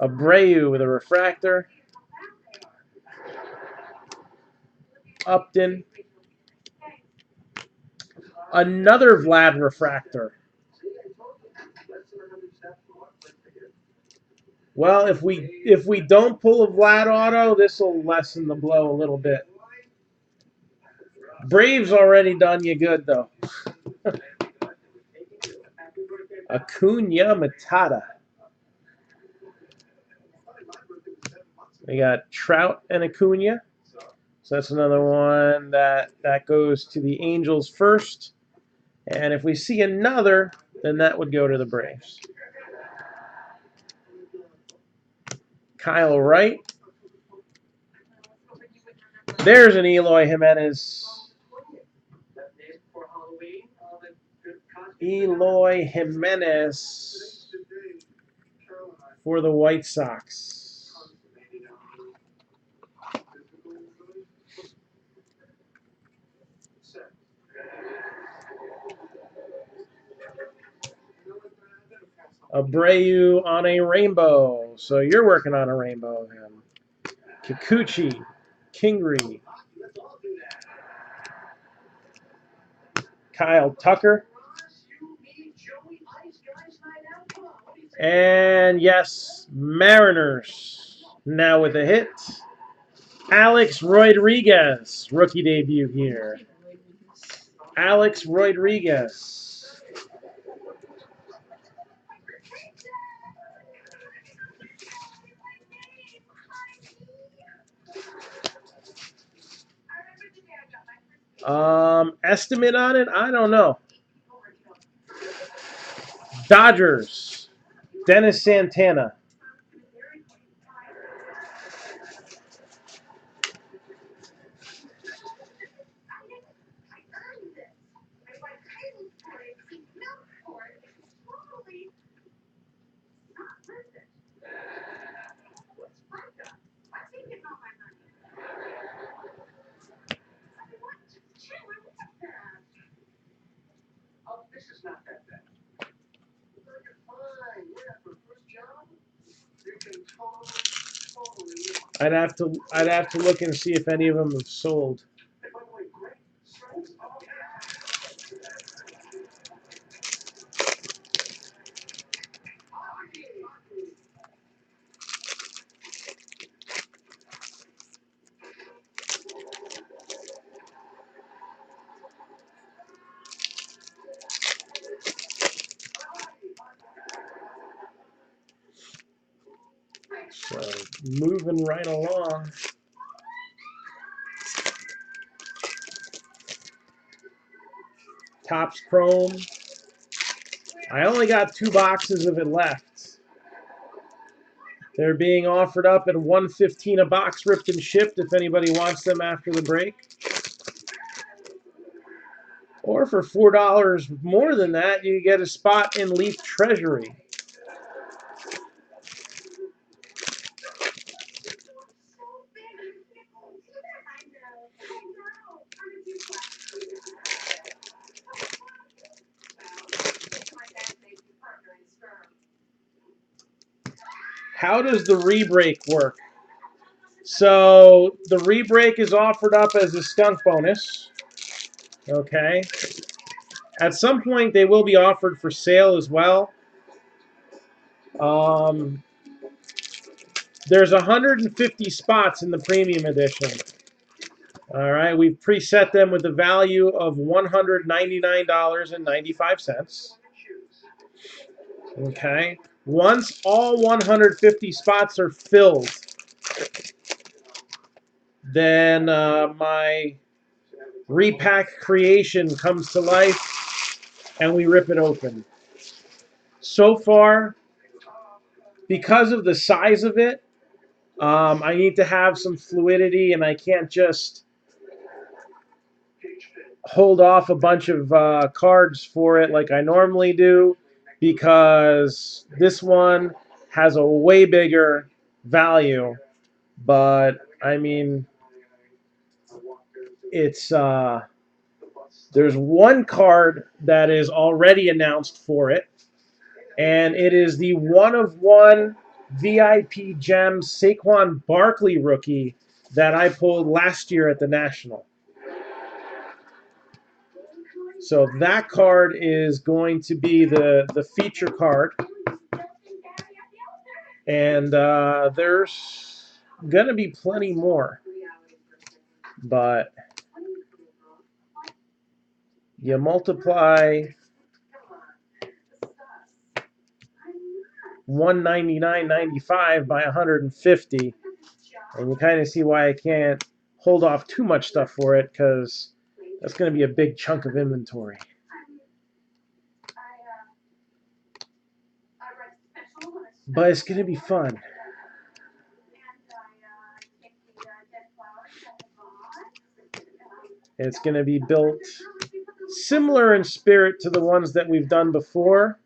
Abreu with a refractor. Upton. Another Vlad refractor. Well, if we don't pull a Vlad auto, this will lessen the blow a little bit. Braves already done you good though. Acuna Matata. We got Trout and Acuna. So that's another one that goes to the Angels first. And if we see another, then that would go to the Braves. Kyle Wright. There's an Eloy Jimenez. Eloy Jimenez for the White Sox. Abreu on a rainbow. So you're working on a rainbow of him. Kikuchi, Kingery, Kyle Tucker. And yes, Mariners. Now with a hit, Alex Rodriguez, rookie debut here. Alex Rodriguez. Estimate on it? I don't know. Dodgers, Dennis Santana. I'd have to look and see if any of them have sold. So moving right along. Topps Chrome. I only got 2 boxes of it left. They're being offered up at $115 a box, ripped and shipped, if anybody wants them after the break. Or for $4 more than that, you get a spot in Leaf Treasury. How does the rebreak work? So the rebreak is offered up as a skunk bonus. Okay. At some point, they will be offered for sale as well. There's 150 spots in the premium edition. All right, we've preset them with the value of $199.95. Okay. Once all 150 spots are filled, then my repack creation comes to life and we rip it open. So far, because of the size of it, I need to have some fluidity and I can't just hold off a bunch of cards for it like I normally do, because this one has a way bigger value. But I mean, it's there's one card that is already announced for it, and it is the 1/1 VIP Gem Saquon Barkley rookie that I pulled last year at the National. So that card is going to be the feature card. And there's going to be plenty more. But you multiply 199.95 by 150, and you kind of see why I can't hold off too much stuff for it, because that's going to be a big chunk of inventory. But it's going to be fun. It's going to be built similar in spirit to the ones that we've done before,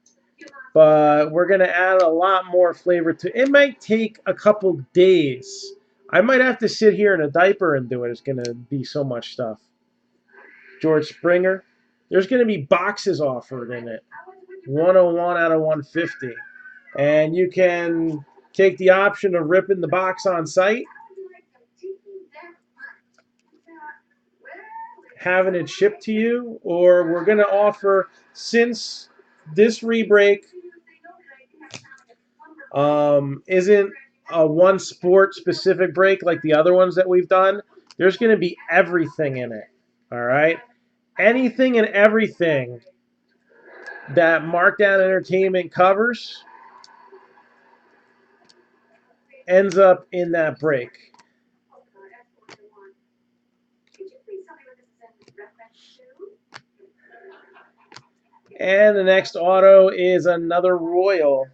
but we're going to add a lot more flavor to it. It might take a couple days. I might have to sit here in a diaper and do it. It's going to be so much stuff. George Springer. There's going to be boxes offered in it. 101 out of 150. And you can take the option of ripping the box on site, having it shipped to you, or we're going to offer, since this rebreak isn't a one sport specific break like the other ones that we've done. There's going to be everything in it. All right? Anything and everything that Mark-Down Entertainment covers ends up in that break. And the next auto is another Royal,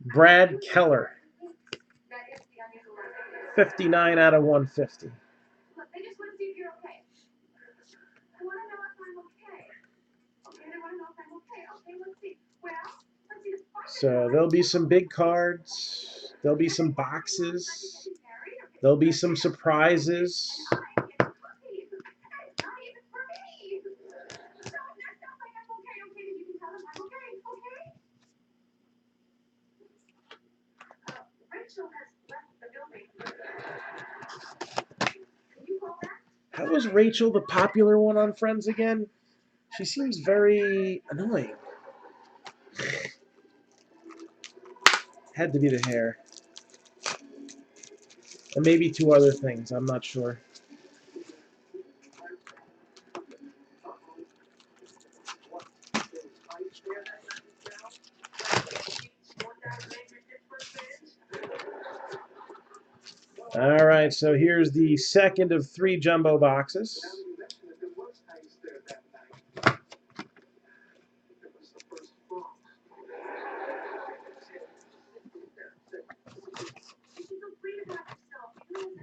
Brad Keller. 59 out of 150. So there'll be some big cards. There'll be some boxes. There'll be some surprises. How was Rachel the popular one on Friends again? She seems very annoying. Had to be the hair. And maybe two other things. I'm not sure. All right, so here's the second of 3 jumbo boxes.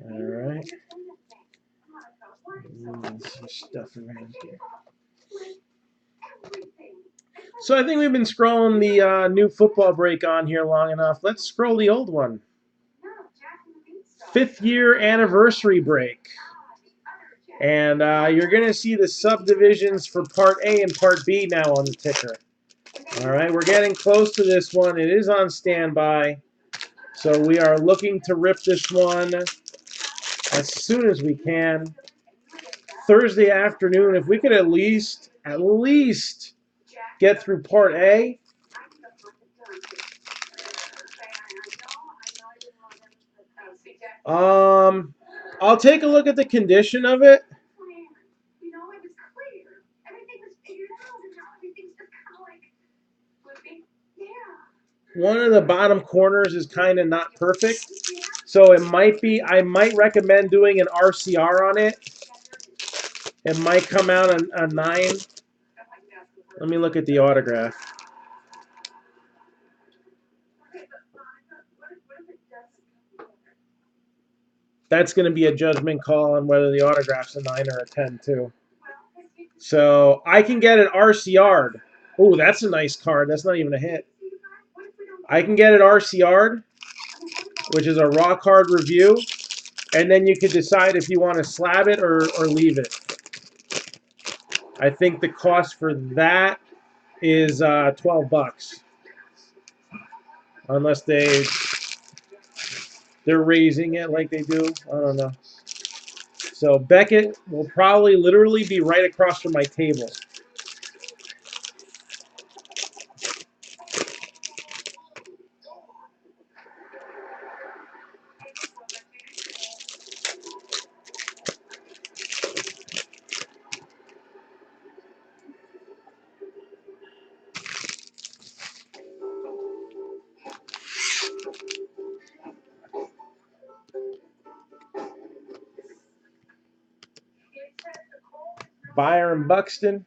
All right. Some stuff around here. So I think we've been scrolling the new football break on here long enough. Let's scroll the old one. 5th year anniversary break. And you're going to see the subdivisions for Part A and Part B now on the ticker. All right, we're getting close to this one. It is on standby. So we are looking to rip this one as soon as we can. Thursday afternoon, if we could at least get through Part A. I'll take a look at the condition of it. One of the bottom corners is kind of not perfect. So it might be, I might recommend doing an RCR on it. It might come out a 9. Let me look at the autograph. That's going to be a judgment call on whether the autograph's a 9 or a 10 too. So I can get it RCR'd. Oh, that's a nice card. That's not even a hit. I can get it RCR'd, which is a raw card review, and then you could decide if you want to slab it or leave it. I think the cost for that is $12, unless they're raising it like they do. I don't know. So Beckett will probably literally be right across from my table. Byron Buxton,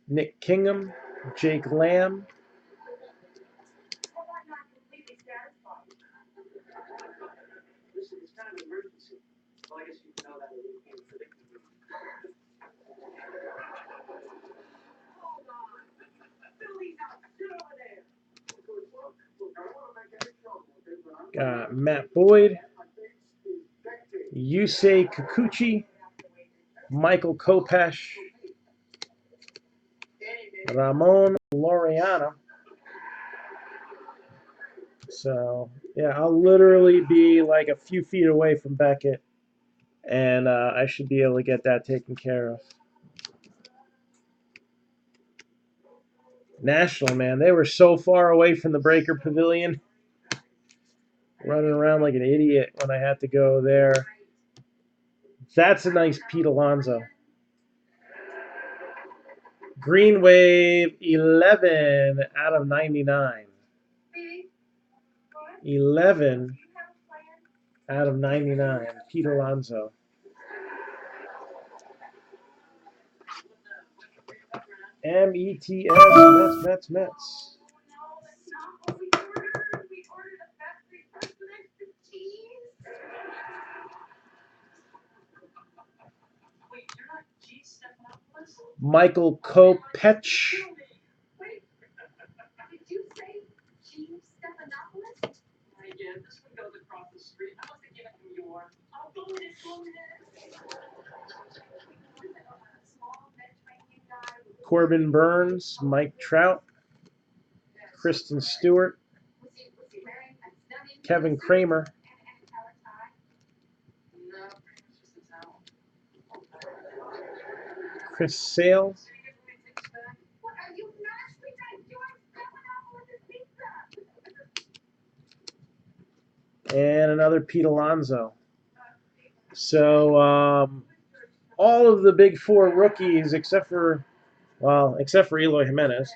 Nick Kingham, Jake Lamb. Got Matt Boyd, Yusei Kikuchi, Michael Kopesh, Ramon Laureano. So, yeah, I'll literally be like a few feet away from Beckett, and I should be able to get that taken care of. National, man, they were so far away from the Breaker Pavilion. Running around like an idiot when I had to go there. That's a nice Pete Alonso. Green Wave 11 out of 99. 11 out of 99. Pete Alonso. METS, Mets. Michael Kopech. Corbin Burns, Mike Trout, Kristen Stewart, Kevin Kramer, Chris Sale, and another Pete Alonso. So all of the big four rookies, except for Eloy Jimenez,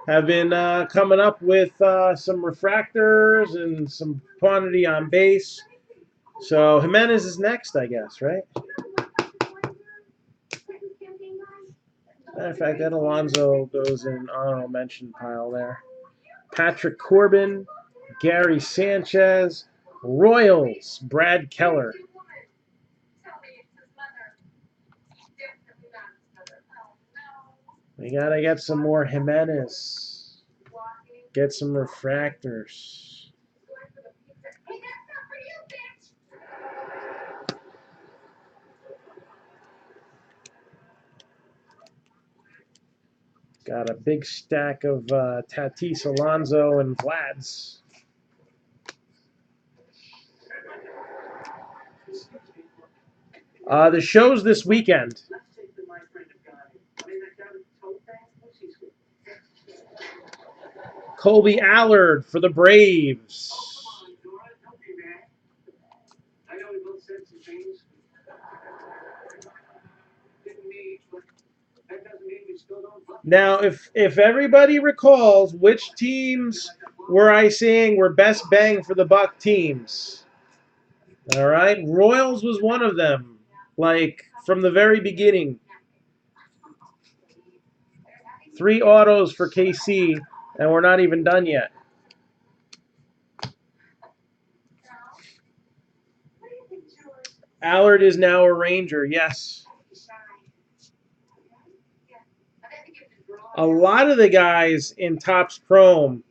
have been coming up with some refractors and some quantity on base. So Jimenez is next, I guess, right? Matter of fact, that Alonso goes in honorable mention pile there. Patrick Corbin, Gary Sanchez, Royals, Brad Keller. We gotta get some more Jimenez. Get some refractors. Got a big stack of Tatis, Alonso, and Vlads. The show's this weekend. Colby Allard for the Braves. Now, if everybody recalls, which teams were I saying were best bang for the buck teams? All right, Royals was one of them, like from the very beginning. 3 autos for KC, and we're not even done yet. Allard is now a Ranger, yes. A lot of the guys in Topps Chrome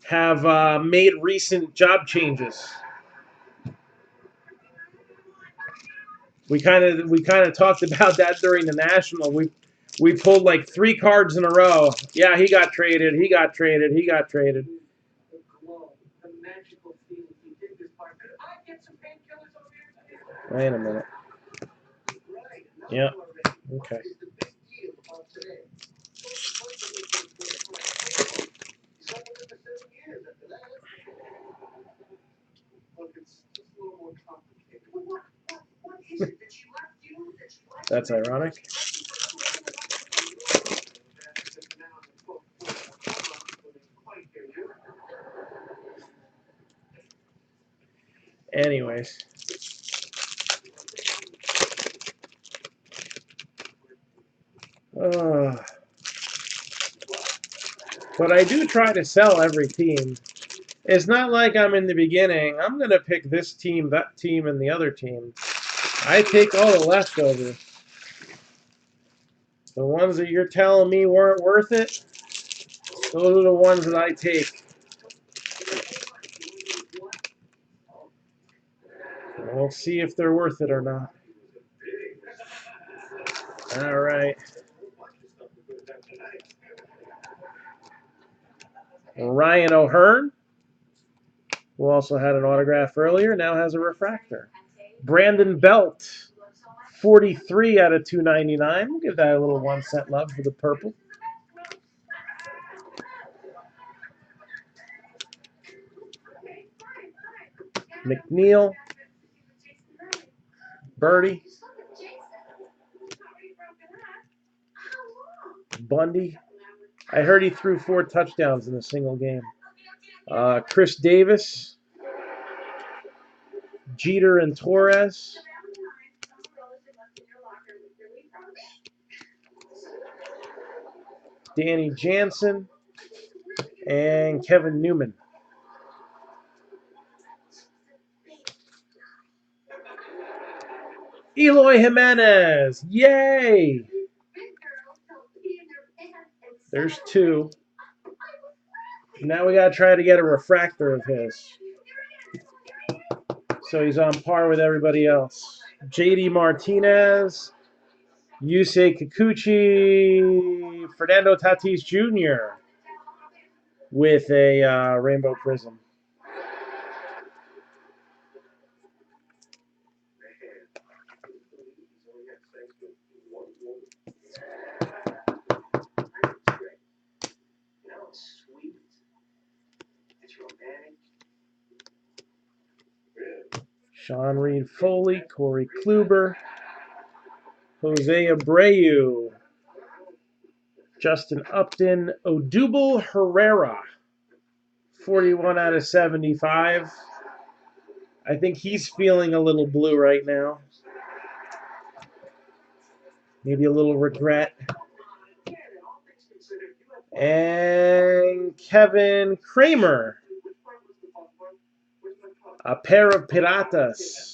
have made recent job changes. We kind of talked about that during the National. We pulled like 3 cards in a row. Yeah, he got traded. He got traded. He got traded. Wait a minute. Yeah. Okay. That's ironic. Anyways. But I do try to sell every team. It's not like I'm in the beginning. I'm going to pick this team, that team, and the other team. I take all the leftovers. The ones that you're telling me weren't worth it, those are the ones that I take. And we'll see if they're worth it or not. All right. Ryan O'Hearn, who also had an autograph earlier, now has a refractor. Brandon Belt, 43 out of 299. We'll give that a little 1 cent love for the purple. McNeil. Birdie. Bundy. I heard he threw 4 touchdowns in a single game. Chris Davis. Jeter and Torres. Danny Jansen. And Kevin Newman. Eloy Jimenez. Yay! There's 2. Now we got to try to get a refractor of his. So he's on par with everybody else. JD Martinez. Yusei Kikuchi. Fernando Tatis Jr. with a rainbow prism. Sean Reed Foley, Corey Kluber, Jose Abreu, Justin Upton, Odubel Herrera, 41 out of 75. I think he's feeling a little blue right now. Maybe a little regret. And Kevin Kramer, a pair of Piratas.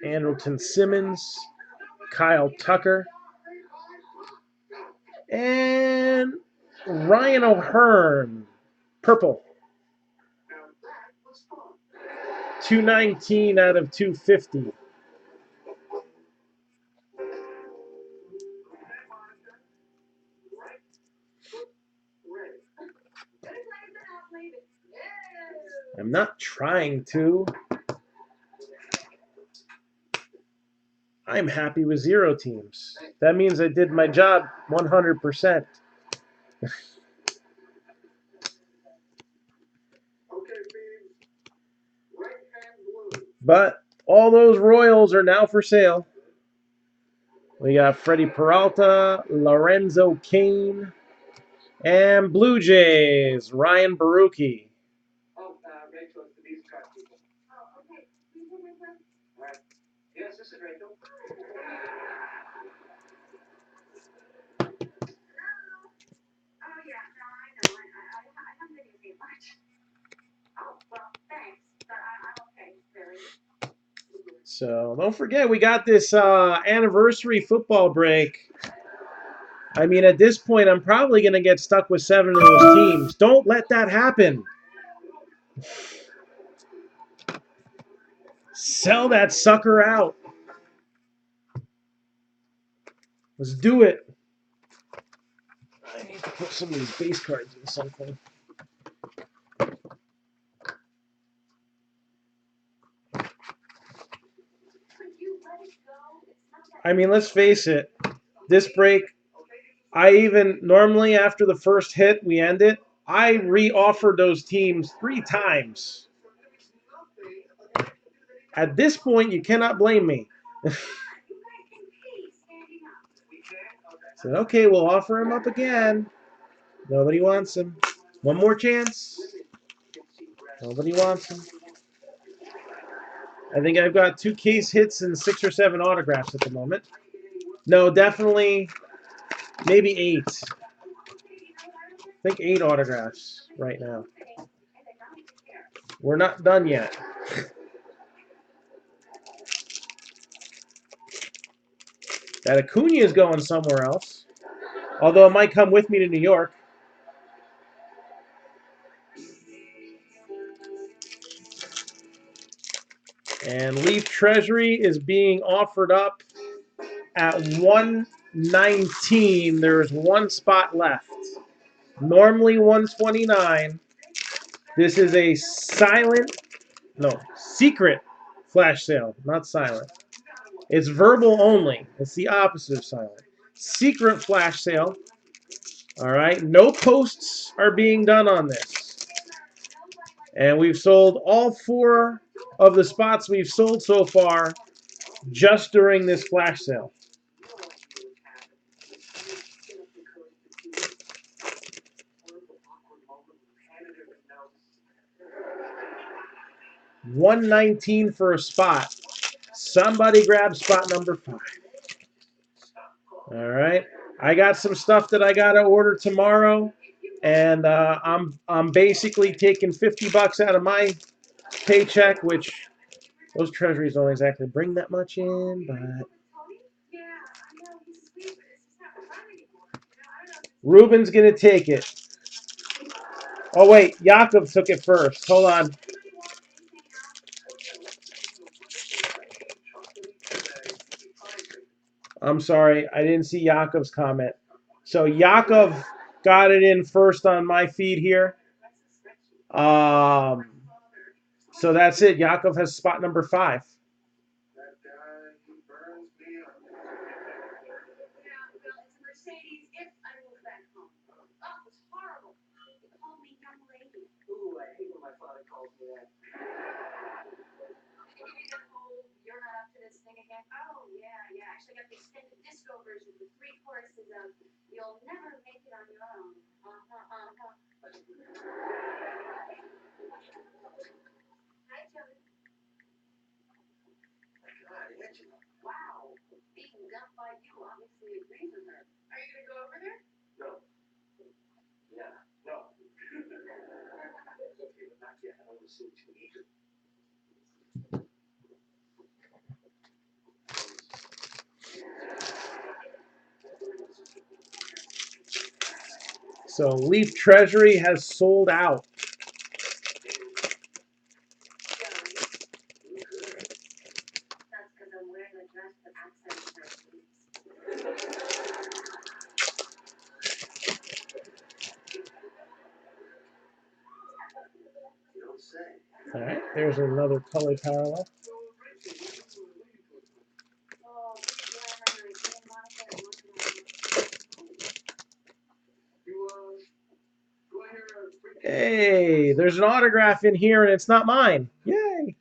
Andrelton Simmons, Kyle Tucker, and Ryan O'Hearn, purple. 219 out of 250. I'm not trying to. I'm happy with 0 teams. That means I did my job 100%. But all those Royals are now for sale. We got Freddie Peralta, Lorenzo Cain, and Blue Jays, Ryan Baruchi. So don't forget, we got this anniversary football break. I mean, at this point, I'm probably going to get stuck with 7 of those teams. Don't let that happen. Sell that sucker out. Let's do it. I need to put some of these base cards in something. I mean, let's face it. This break, normally after the first hit, we end it. I re-offered those teams 3 times. At this point, you cannot blame me. Said, okay, we'll offer him up again. Nobody wants him. One more chance. Nobody wants him. I think I've got 2 case hits and 6 or 7 autographs at the moment. No, definitely, maybe 8. I think 8 autographs right now. We're not done yet. That Acuna is going somewhere else. Although it might come with me to New York. And Leaf Treasury is being offered up at 119. There's one spot left. Normally 129. This is a secret flash sale, not silent. It's verbal only. It's the opposite of silent. Secret flash sale. All right. No posts are being done on this. And we've sold all 4 of the spots we've sold so far just during this flash sale. $119 for a spot. Somebody grab spot number 5. All right. I got some stuff that I gotta order tomorrow, and I'm basically taking $50 out of my paycheck, which those treasuries don't exactly bring that much in, but Ruben's gonna take it. Oh wait, Yakov took it first. Hold on. I'm sorry, I didn't see Yakov's comment. So Yakov got it in first on my feed here. So that's it. Yakov has spot number 5. So Leaf Treasury has sold out. All right, there's another color parallel. Hey, there's an autograph in here and it's not mine. Yay!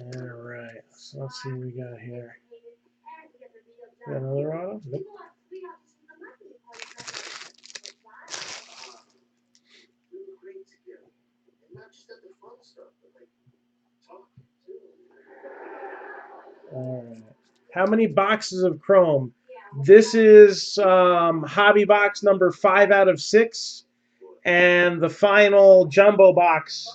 All right, so let's see what we got here. Got another auto? Nope. All right. How many boxes of Chrome? This is hobby box number 5 out of 6, and the final jumbo box.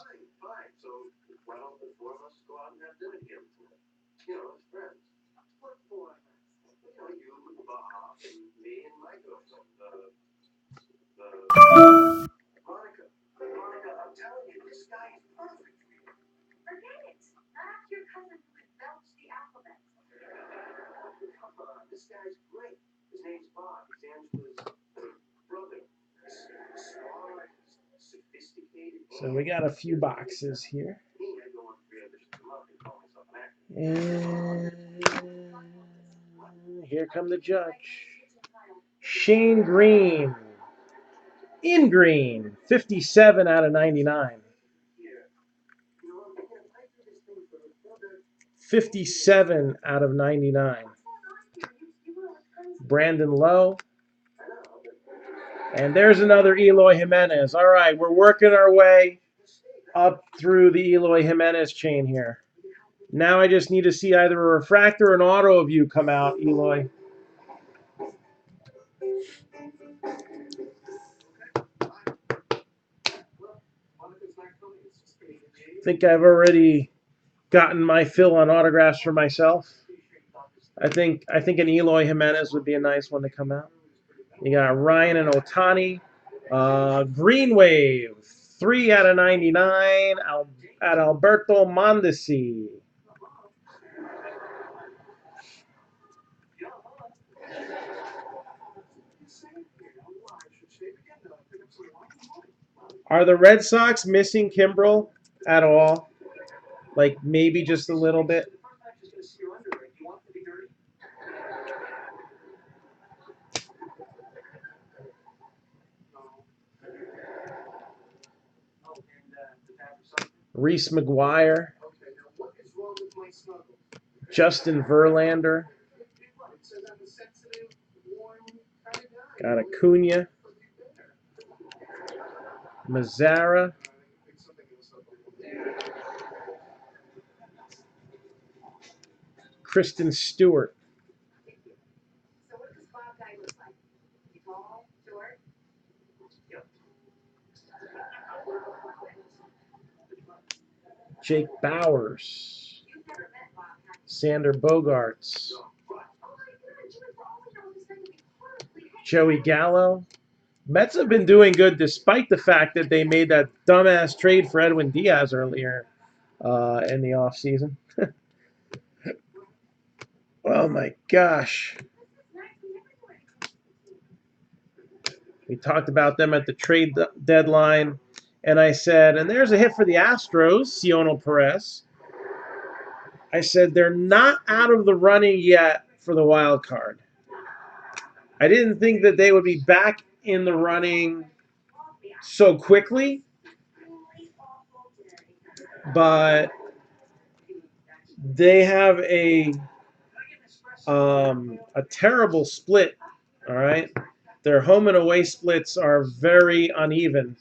So we got a few boxes here. And here come the judge. Shane Green. In green. 57 out of 99. 57 out of 99. Brandon Lowe. And there's another Eloy Jimenez. All right, we're working our way up through the Eloy Jimenez chain here. Now I just need to see either a refractor or an auto of you come out, Eloy. I think I've already gotten my fill on autographs for myself. I think an Eloy Jimenez would be a nice one to come out. You got Ryan and Otani. Green Wave, 3 out of 99 at Alberto Mondesi. Are the Red Sox missing Kimbrel at all? Like maybe just a little bit? Reese McGuire. Justin Verlander. Got Acuna. Mazzara. Kristen Stewart. Jake Bowers. Sander Bogarts. Joey Gallo. Mets have been doing good despite the fact that they made that dumbass trade for Edwin Diaz earlier in the offseason. Oh my gosh. We talked about them at the trade deadline, and I said, and there's a hit for the Astros, Cionel Perez. I said, they're not out of the running yet for the wild card. I didn't think that they would be back in the running so quickly, but they have a terrible split, all right? Their home and away splits are very uneven.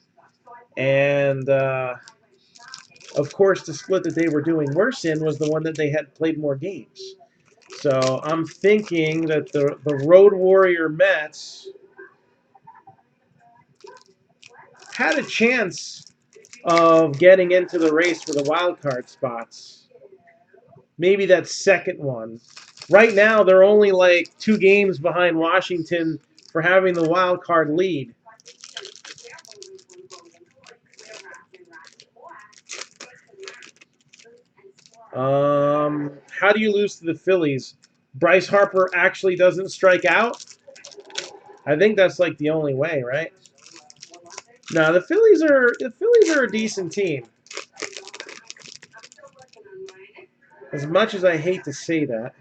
And, of course, the split that they were doing worse in was the one that they had played more games. So I'm thinking that the Road Warrior Mets had a chance of getting into the race for the wild card spots. Maybe that second one. Right now, they're only like 2 games behind Washington for having the wild card lead. How do you lose to the Phillies? Bryce Harper actually doesn't strike out? I think that's like the only way, right? No, the Phillies are a decent team. As much as I hate to say that.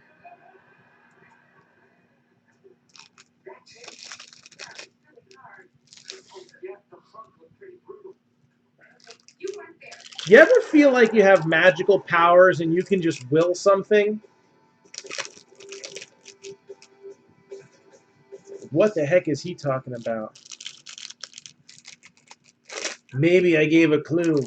You ever feel like you have magical powers and you can just will something? What the heck is he talking about? Maybe I gave a clue.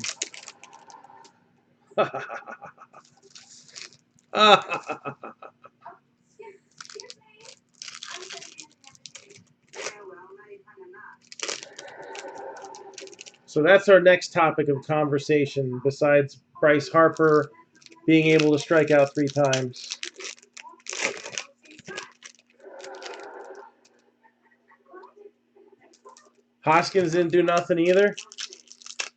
So that's our next topic of conversation, besides Bryce Harper being able to strike out 3 times. Hoskins didn't do nothing either.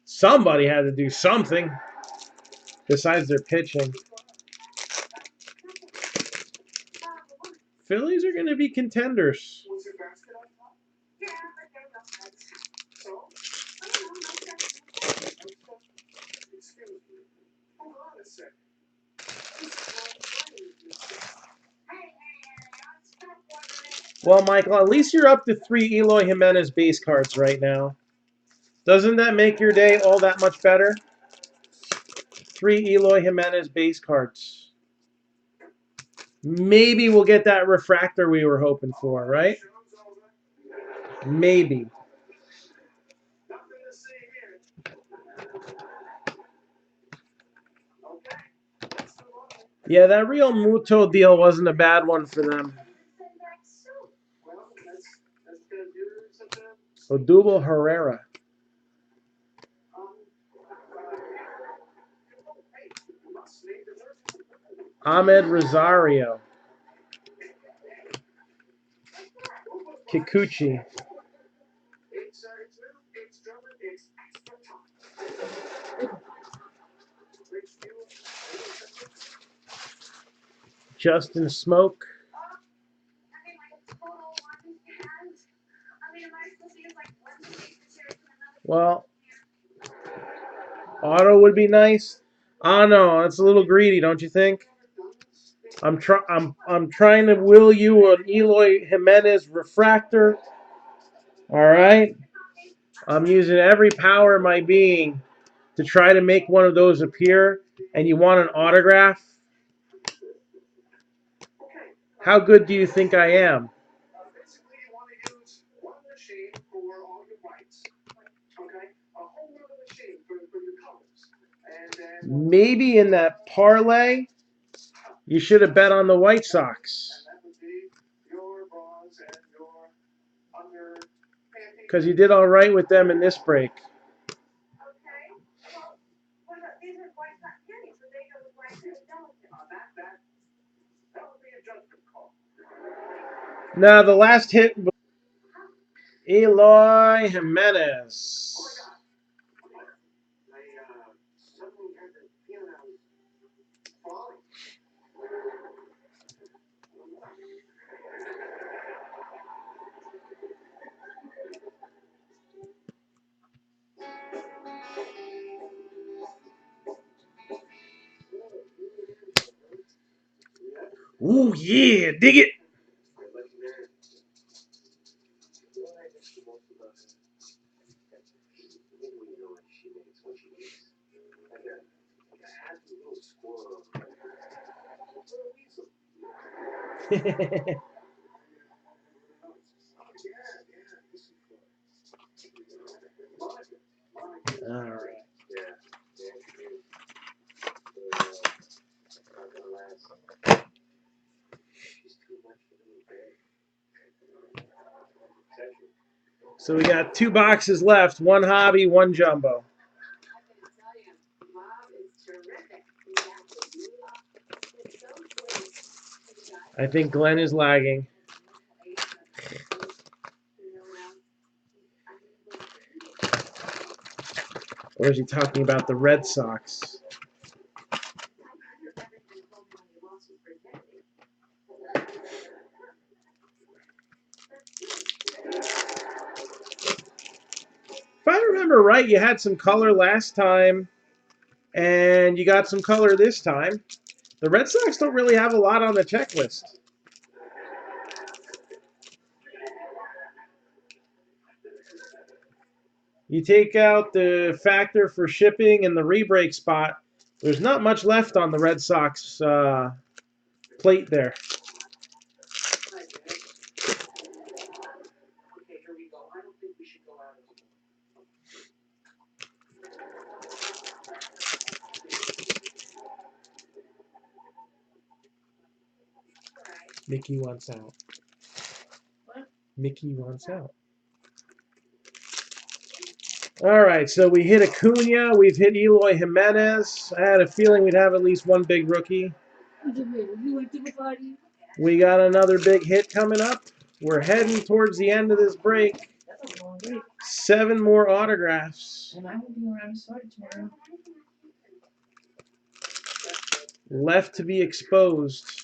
Somebody had to do something besides their pitching. Phillies are going to be contenders. Well, Michael, at least you're up to 3 Eloy Jimenez base cards right now. Doesn't that make your day all that much better? 3 Eloy Jimenez base cards. Maybe we'll get that refractor we were hoping for, right? Maybe. Yeah, that Real Muto deal wasn't a bad one for them. Odubel Herrera. Ahmed Rosario. Kikuchi. Justin Smoke. Well, auto would be nice. Oh no, that's a little greedy, don't you think? I'm trying to will you an Eloy Jimenez refractor. All right. I'm using every power in my being to try to make one of those appear, and you want an autograph? How good do you think I am? Maybe in that parlay, you should have bet on the White Sox. Because you did all right with them in this break. Now, the last hit was Eloy Jimenez. Ooh, yeah, dig it. All right. So we got 2 boxes left, 1 hobby, 1 jumbo. I think Glenn is lagging. Or is he talking about the Red Sox? If I remember right, you had some color last time, and you got some color this time. The Red Sox don't really have a lot on the checklist. You take out the factor for shipping and the rebreak spot, there's not much left on the Red Sox plate there. Mickey wants out. Mickey wants out. All right, so we hit Acuna. We've hit Eloy Jimenez. I had a feeling we'd have at least one big rookie. We got another big hit coming up. We're heading towards the end of this break. 7 more autographs. Left to be exposed.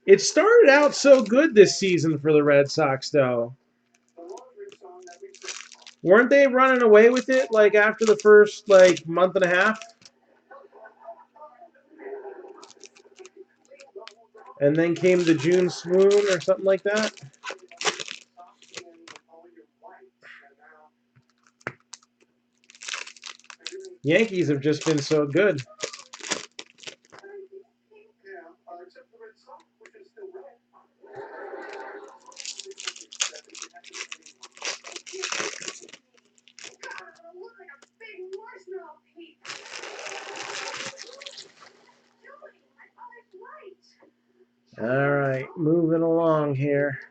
It started out so good this season for the Red Sox, though. Weren't they running away with it like after the first month and a half? And then came the June swoon or something like that. Yankees have just been so good. All right, moving along here.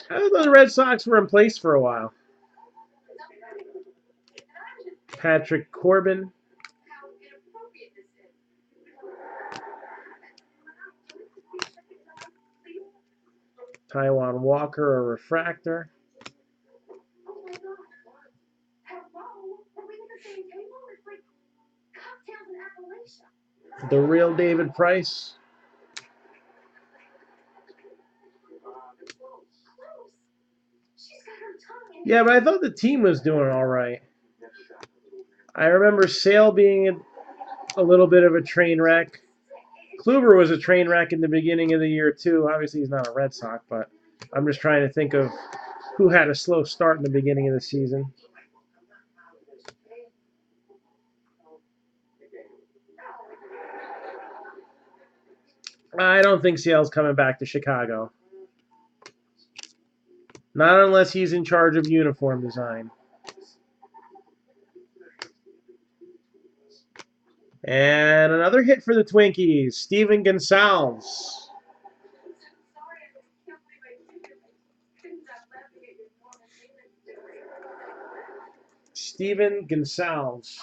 I thought the Red Sox were in place for a while. Patrick Corbin. Taiwan Walker, a refractor. The real David Price. Yeah, but I thought the team was doing all right. I remember Sale being a little bit of a train wreck. Kluber was a train wreck in the beginning of the year, too. Obviously, he's not a Red Sox, but I'm just trying to think of who had a slow start in the beginning of the season. I don't think Sale's coming back to Chicago. Not unless he's in charge of uniform design. And another hit for the Twinkies, Steven Gonsalves. Steven Gonsalves,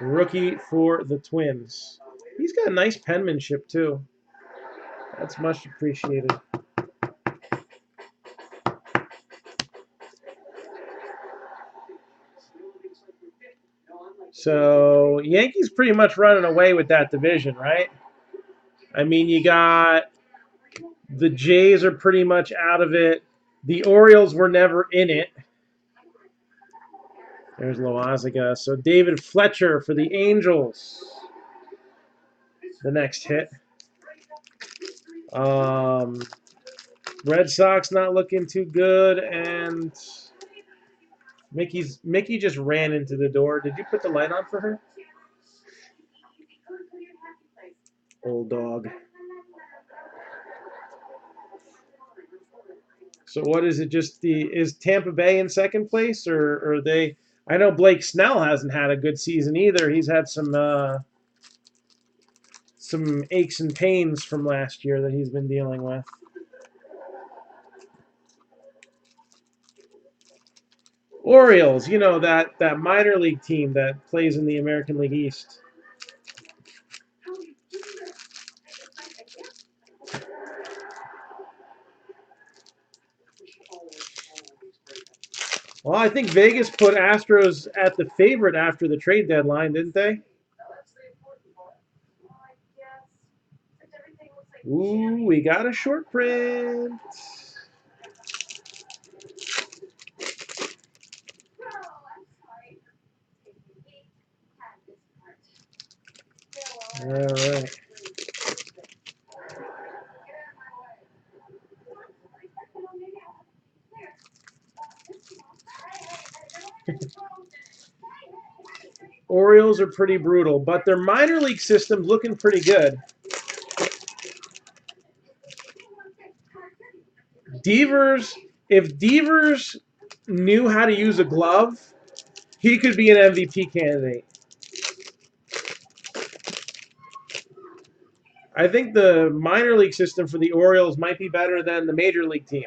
rookie for the Twins. He's got nice penmanship, too. That's much appreciated. So, Yankees pretty much running away with that division, right? I mean, you got the Jays are pretty much out of it. The Orioles were never in it. There's Loaziga. So, David Fletcher for the Angels. The next hit. Red Sox not looking too good, and Mickey just ran into the door. Did you put the light on for her? Old dog. So what is it? Just is Tampa Bay in second place, or are they? I know Blake Snell hasn't had a good season either. He's had some aches and pains from last year that he's been dealing with. Orioles, you know, that minor league team that plays in the American League East. Well, I think Vegas put Astros at the favorite after the trade deadline, didn't they? Ooh, we got a short print. All right. Orioles are pretty brutal, but their minor league system's looking pretty good. If Devers knew how to use a glove, he could be an MVP candidate. I think the minor league system for the Orioles might be better than the major league team.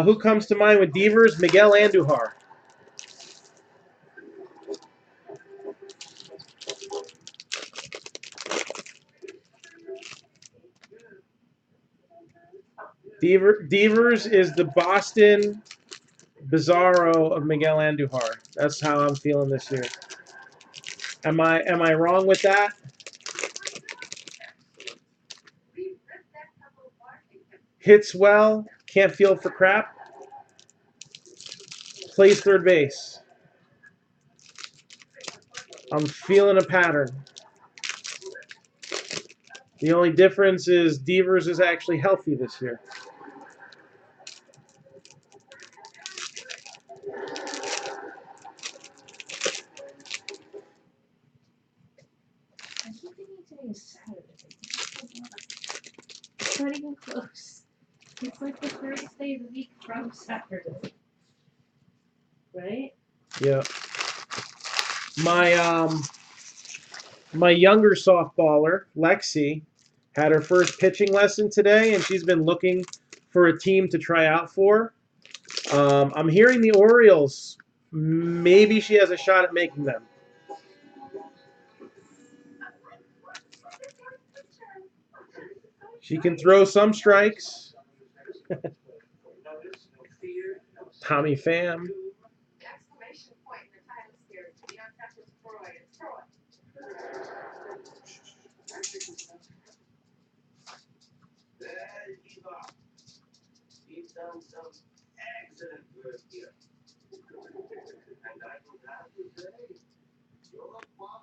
Who comes to mind with Devers? Miguel Andujar. Devers is the Bizarro of Miguel Andujar. That's how I'm feeling this year. Am I wrong with that? Hits well, can't field for crap. Plays third base. I'm feeling a pattern. The only difference is Devers is actually healthy this year. I keep thinking today is Saturday. It's not even close. It's like the first day of the week from Saturday. Right? Yeah. My younger softballer, Lexi, had her first pitching lesson today, and she's been looking for a team to try out for. I'm hearing the Orioles. Maybe she has a shot at making them. She can throw some strikes. Tommy Pham.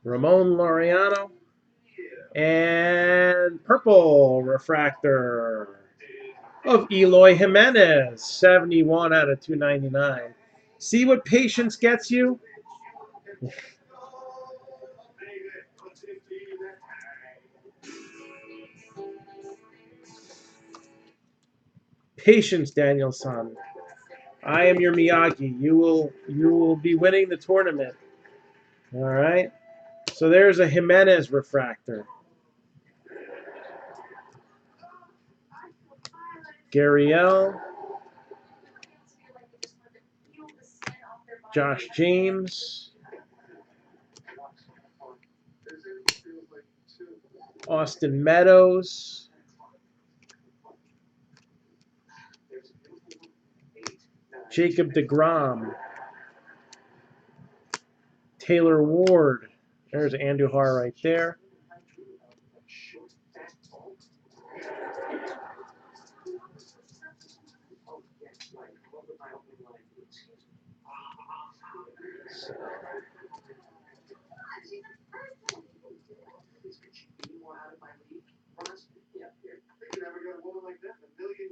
Ramon Laureano. And purple refractor of Eloy Jimenez, 71 out of 299. See what patience gets you? Patience, Daniel-san. I am your Miyagi. You will be winning the tournament. All right. So there's a Jimenez refractor. Gurriel. Josh James. Austin Meadows. Jacob deGrom. Taylor Ward. There's Andujar right there.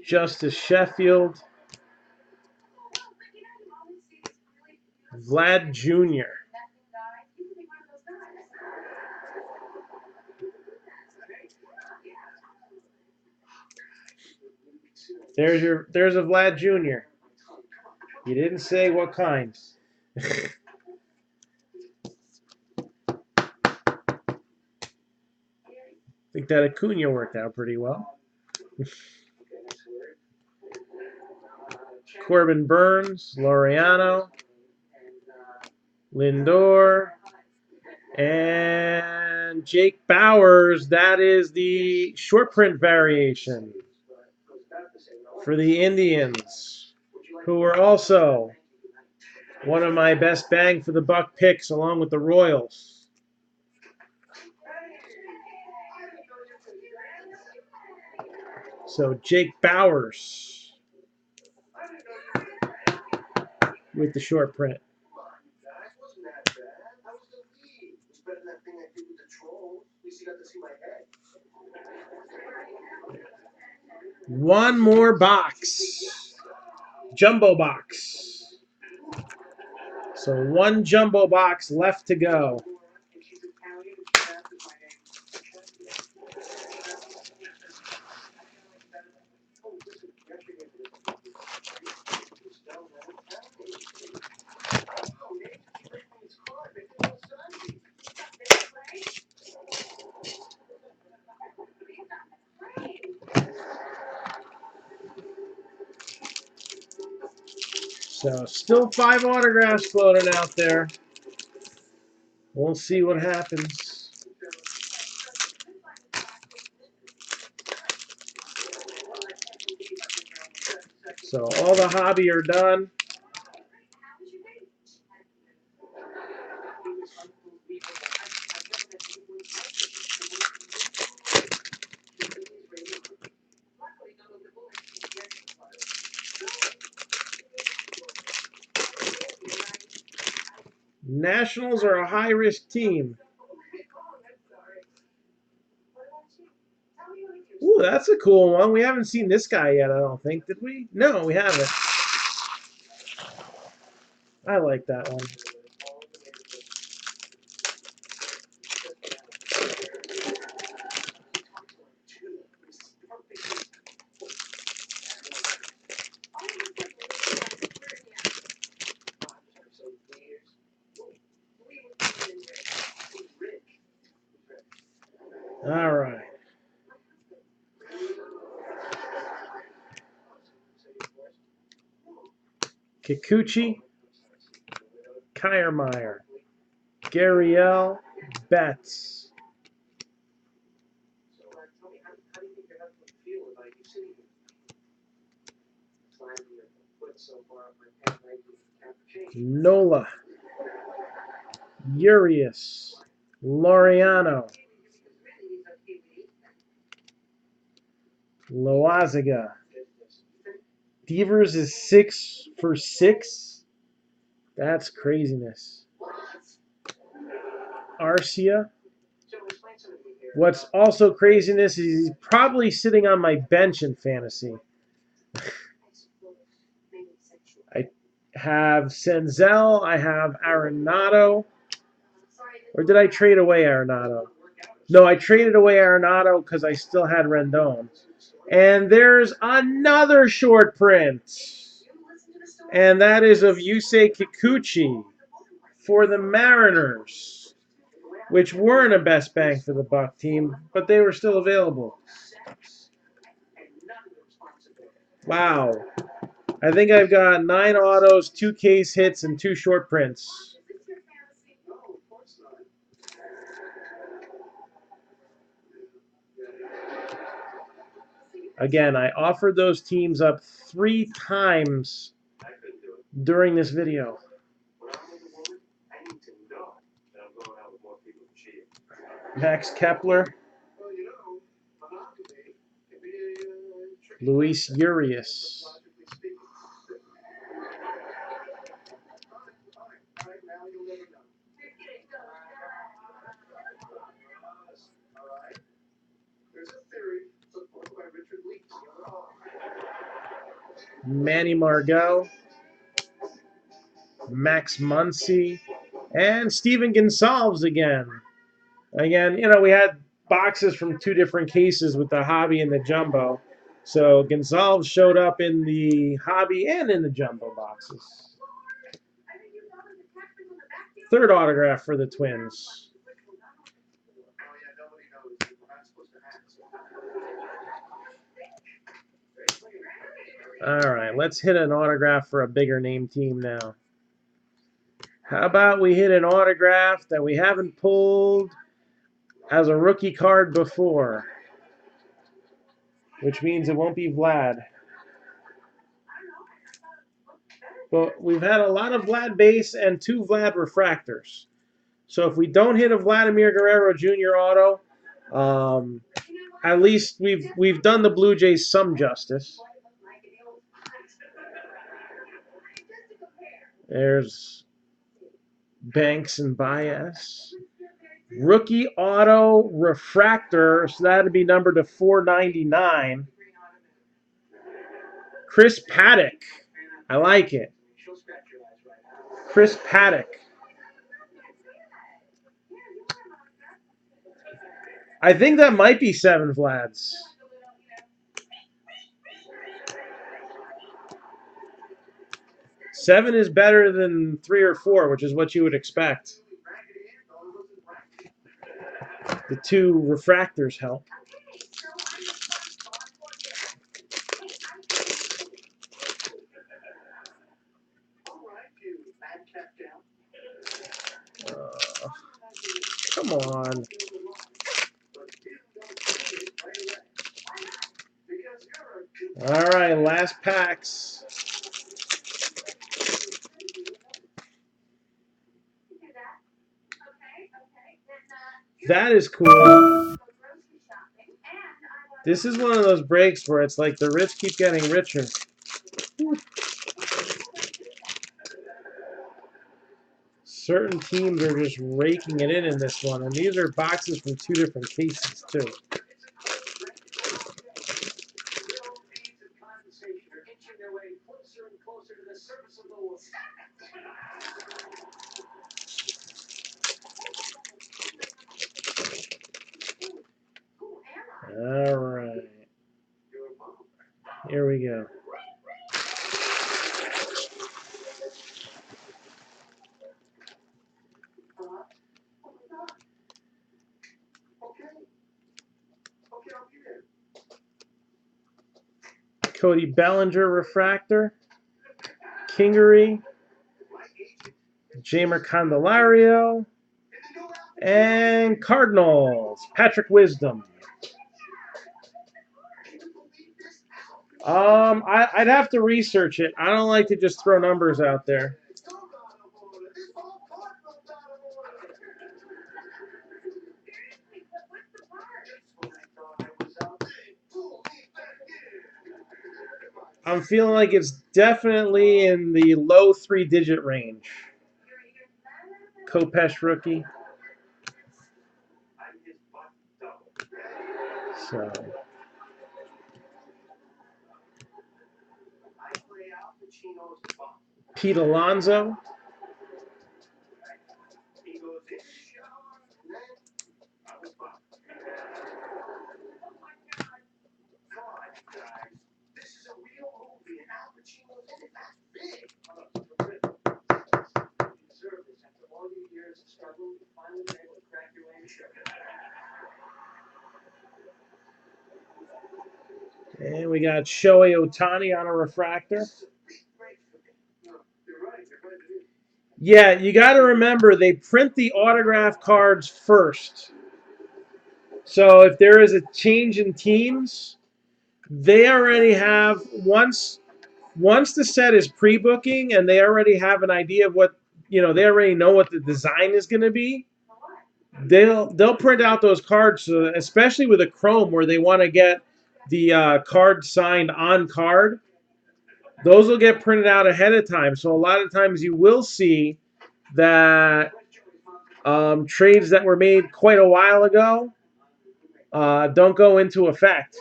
Justice Sheffield. Vlad Jr. There's a Vlad Jr. You didn't say what kind. I think that Acuna worked out pretty well. Corbin Burns, Laureano, Lindor, and Jake Bauers. That is the short print variation for the Indians, who are also one of my best bang for the buck picks along with the Royals. So Jake Bauers with the short print. One more box. Jumbo box. So one jumbo box left to go. So still 5 autographs floating out there. We'll see what happens. So all the hobby are done. Nationals are a high-risk team. Ooh, that's a cool one. We haven't seen this guy yet, I don't think. Did we? No, we haven't. I like that one. All right. Kikuchi, Kiermaier, Gurriel, Betts. Nola, Urias, Laureano, Loaziga. Devers is 6 for 6. That's craziness. Arcia. What's also craziness is he's probably sitting on my bench in fantasy. I have Senzel. I have Arenado. Or did I trade away Arenado? No, I traded away Arenado because I still had Rendon. And there's another short print. And that is of Yusei Kikuchi for the Mariners, which weren't a best bang for the buck team, but they were still available. Wow. I think I've got 9 autos, 2 case hits, and 2 short prints. Again, I offered those teams up 3 times during this video. Max Kepler. Luis Urias. Manny Margot. Max Muncy. And Steven Gonsalves again. Again, you know, we had boxes from 2 different cases with the hobby and the jumbo. So Gonsalves showed up in the hobby and in the jumbo boxes. 3rd autograph for the Twins. All right, let's hit an autograph for a bigger name team now. How about we hit an autograph that we haven't pulled as a rookie card before, which means it won't be Vlad. But we've had a lot of Vlad base and 2 Vlad refractors. So if we don't hit a Vladimir Guerrero Jr. auto, at least we've done the Blue Jays some justice. There's Banks and Baez. Rookie auto refractor, so that'd be numbered to 499. Chris Paddock. I like it. Chris Paddock. I think that might be 7 Vlads. Seven is better than 3 or 4, which is what you would expect. The 2 refractors help. Come on. All right, last packs. That is cool. This is one of those breaks where it's like the rich keep getting richer. Certain teams are just raking it in this one, and these are boxes from 2 different cases too. All right, here we go. Cody Bellinger refractor, Kingery, Jamer Candelario, and Cardinals, Patrick Wisdom. I'd have to research it. I don't like to just throw numbers out there. I'm feeling like it's definitely in the low 3-digit range. Kopesh rookie. So Pete Alonso. And we got Shohei Ohtani on a refractor. Yeah, you got to remember they print the autograph cards first. So if there is a change in teams, they already have once the set is pre-booking and they already have an idea of what, they already know what the design is going to be. They'll print out those cards, especially with a chrome where they want to get the card signed on card. Those will get printed out ahead of time. So a lot of times you will see that trades that were made quite a while ago don't go into effect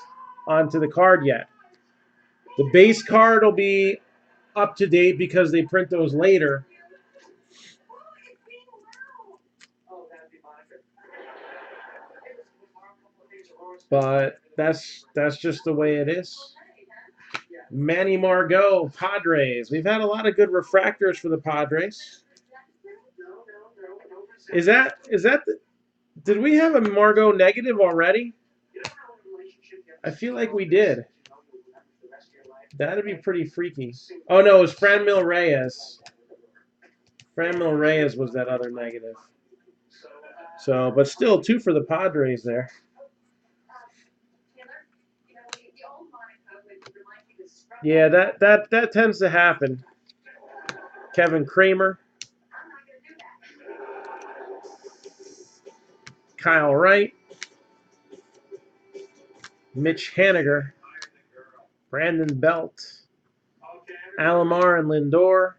onto the card yet. The base card will be up to date because they print those later. But that's just the way it is. Manny Margot, Padres. We've had a lot of good refractors for the Padres. Is that did we have a Margot negative already? I feel like we did. That'd be pretty freaky. Oh no, it was Franmil Reyes. Franmil Reyes was that other negative. So, but still 2 for the Padres there. Yeah, that tends to happen. Kevin Kramer. Kyle Wright. Mitch Haniger. Brandon Belt. Alomar and Lindor.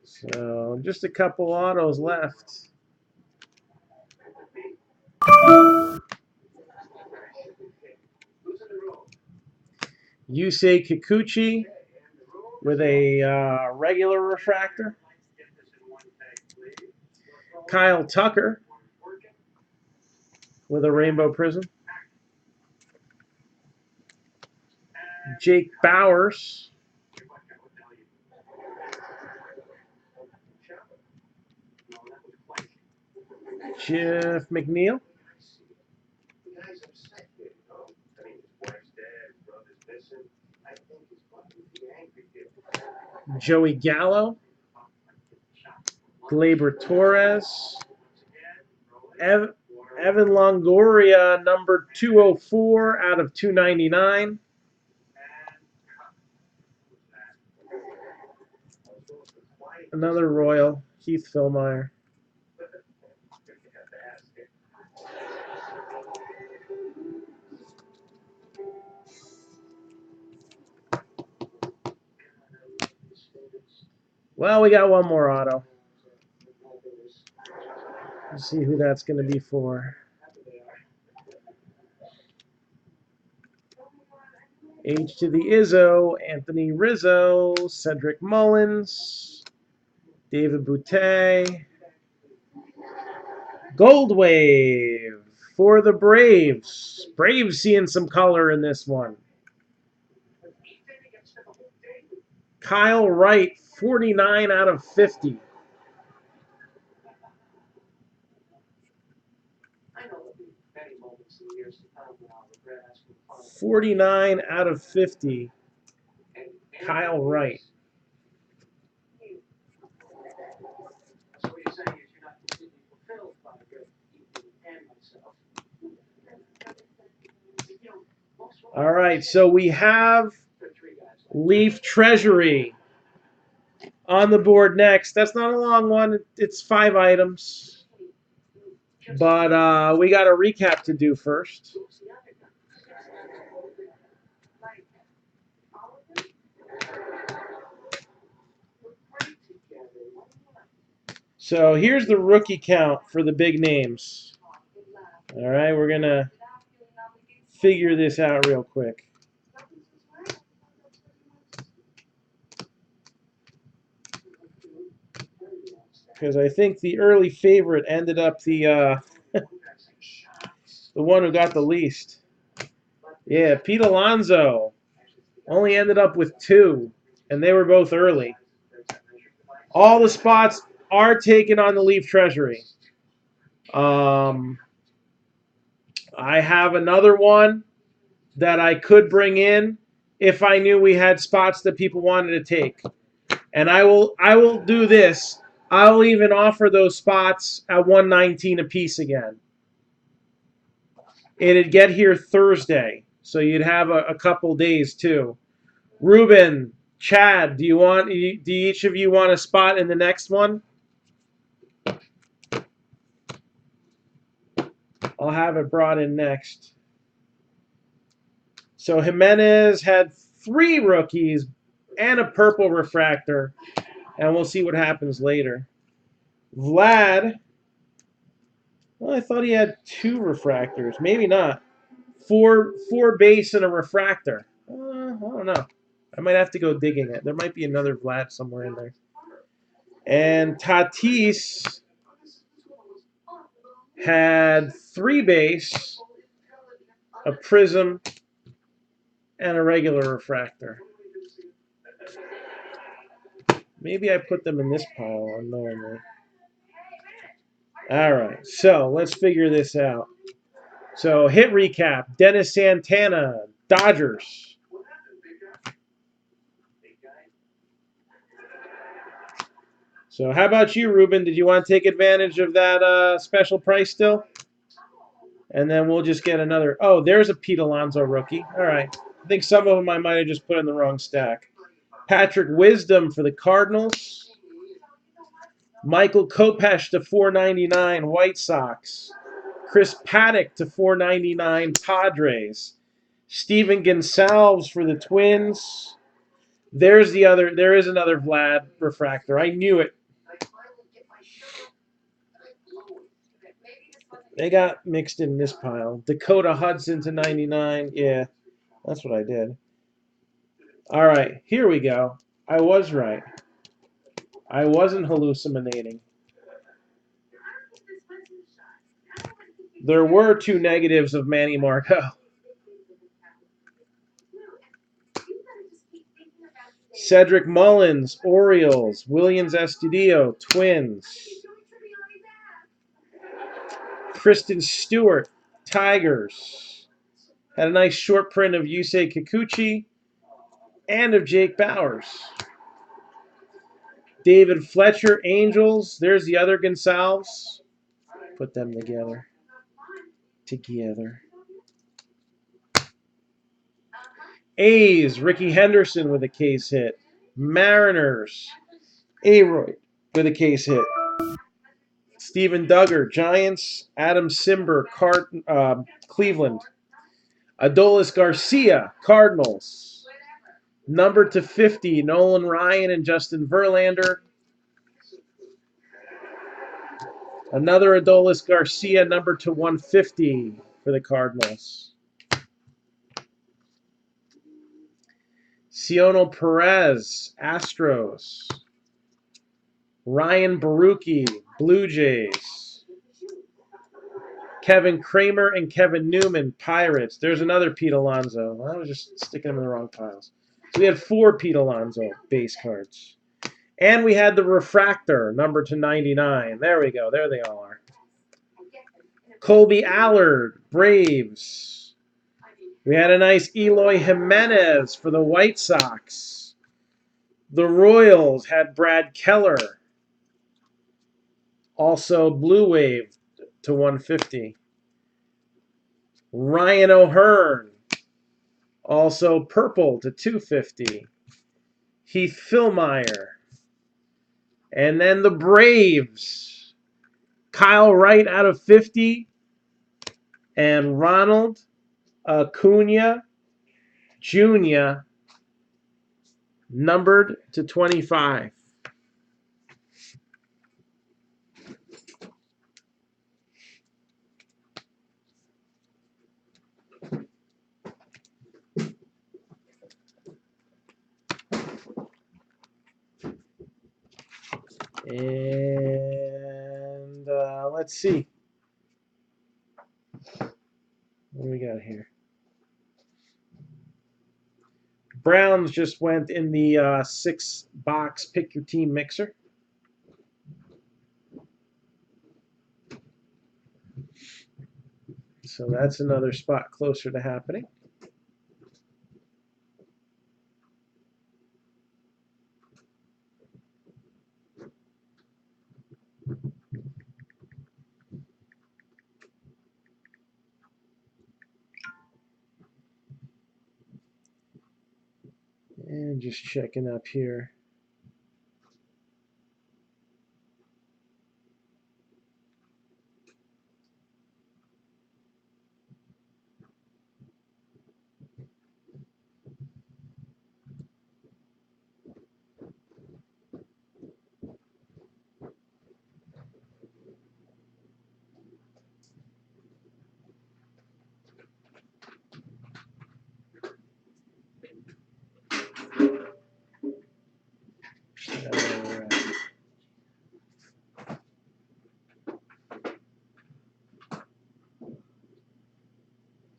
So just a couple autos left. Yusei Kikuchi with a regular refractor. Kyle Tucker with a rainbow prism. Jake Bowers. Jeff McNeil. Joey Gallo. Gleyber Torres. Evan Longoria, number 204 out of 299. Another Royal, Keith Philmeyer. Well, we got one more auto. Let's see who that's going to be for. H to the Izzo, Anthony Rizzo, Cedric Mullins, David Boutte. Gold Wave for the Braves. Braves seeing some color in this one. Kyle Wright, 49 out of 50. 49 out of 50. Kyle Wright. All right, so we have Leaf Treasury on the board next. That's not a long one. It's 5 items. But we got a recap to do first. So here's the rookie count for the big names. All right, we're going to figure this out real quick. Because I think the early favorite ended up the one who got the least. Yeah, Pete Alonso only ended up with 2, and they were both early. All the spots are taken on the Leaf Treasury. I have another one that I could bring in if I knew we had spots that people wanted to take. And I will do this. I'll even offer those spots at $119 a piece again. It'd get here Thursday, so you'd have a couple days too. Ruben, Chad, do each of you want a spot in the next one? I'll have it brought in next. So Jimenez had 3 rookies and a purple refractor, and we'll see what happens later. Vlad, well, I thought he had 2 refractors. Maybe not. 4 base and a refractor. I don't know. I might have to go digging it. There might be another Vlad somewhere in there. And Tatis had 3 base, a prism, and a regular refractor. Maybe I put them in this pile unknowingly. All right, so let's figure this out. So hit recap, Dennis Santana, Dodgers. So how about you, Ruben? Did you want to take advantage of that special price still? And then we'll just get another. Oh, there's a Pete Alonso rookie. All right. I think some of them I might have just put in the wrong stack. Patrick Wisdom for the Cardinals. Michael Kopech to $4.99 White Sox. Chris Paddock to $4.99 Padres. Steven Gonsalves for the Twins. There is another Vlad refractor. I knew it. They got mixed in this pile. Dakota Hudson to 99. Yeah, that's what I did. All right, here we go. I was right. I wasn't hallucinating. There were 2 negatives of Manny Marco. Cedric Mullins, Orioles. Williams Astudillo, Twins. Kristen Stewart, Tigers. Had a nice short print of Yusei Kikuchi and of Jake Bowers. David Fletcher, Angels. There's the other Gonsalves. Put them together. A's, Ricky Henderson with a case hit. Mariners, Aroy with a case hit. Steven Duggar, Giants. Adam Simber, Cleveland. Adolis Garcia, Cardinals. Number to 50, Nolan Ryan and Justin Verlander. Another Adolis Garcia, number to 150 for the Cardinals. Cionel Perez, Astros. Ryan Baruchi, Blue Jays. Kevin Kramer and Kevin Newman, Pirates. There's another Pete Alonso. I was just sticking them in the wrong piles. So we had 4 Pete Alonso base cards. And we had the refractor, number to 99. There we go. There they all are. Colby Allard, Braves. We had a nice Eloy Jimenez for the White Sox. The Royals had Brad Keller. Also Blue Wave to 150. Ryan O'Hearn. Also purple to 250. Heath Fillmyer. And then the Braves. Kyle Wright out of 50. And Ronald Acuna Jr. numbered to 25. And let's see. What do we got here? Browns just went in the 6-box pick your team mixer. So that's another spot closer to happening. And just checking up here.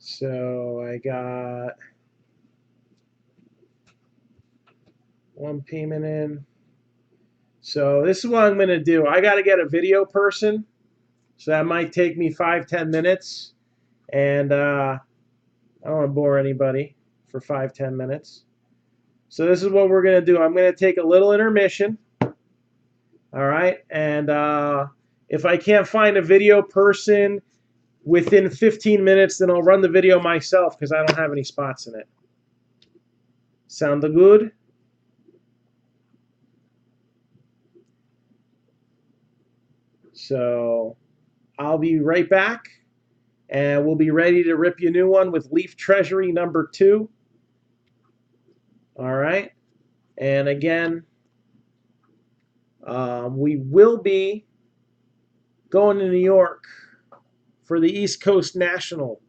So I got one payment in. So this is what I'm going to do. I got to get a video person. So that might take me 5-10 minutes. And I don't want to bore anybody for 5-10 minutes. So this is what we're going to do. I'm going to take a little intermission. All right. And if I can't find a video person within 15 minutes, then I'll run the video myself because I don't have any spots in it. Sound good? So I'll be right back, and we'll be ready to rip you a new one with Leaf Treasury number 2. All right. And again, we will be going to New York for the East Coast National.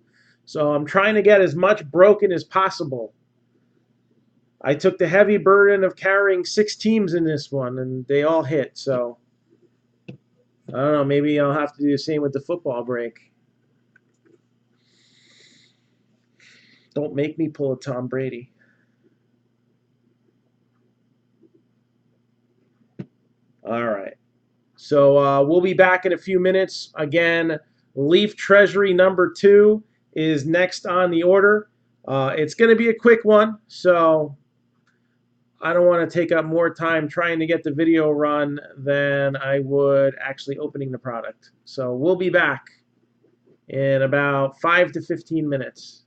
So I'm trying to get as much broken as possible. I took the heavy burden of carrying 6 teams in this one, and they all hit. So I don't know, maybe I'll have to do the same with the football break. Don't make me pull a Tom Brady. All right. So we'll be back in a few minutes. Again, Leaf Treasury number 2 is next on the order. It's going to be a quick one, so I don't want to take up more time trying to get the video run than I would actually opening the product. So we'll be back in about 5 to 15 minutes.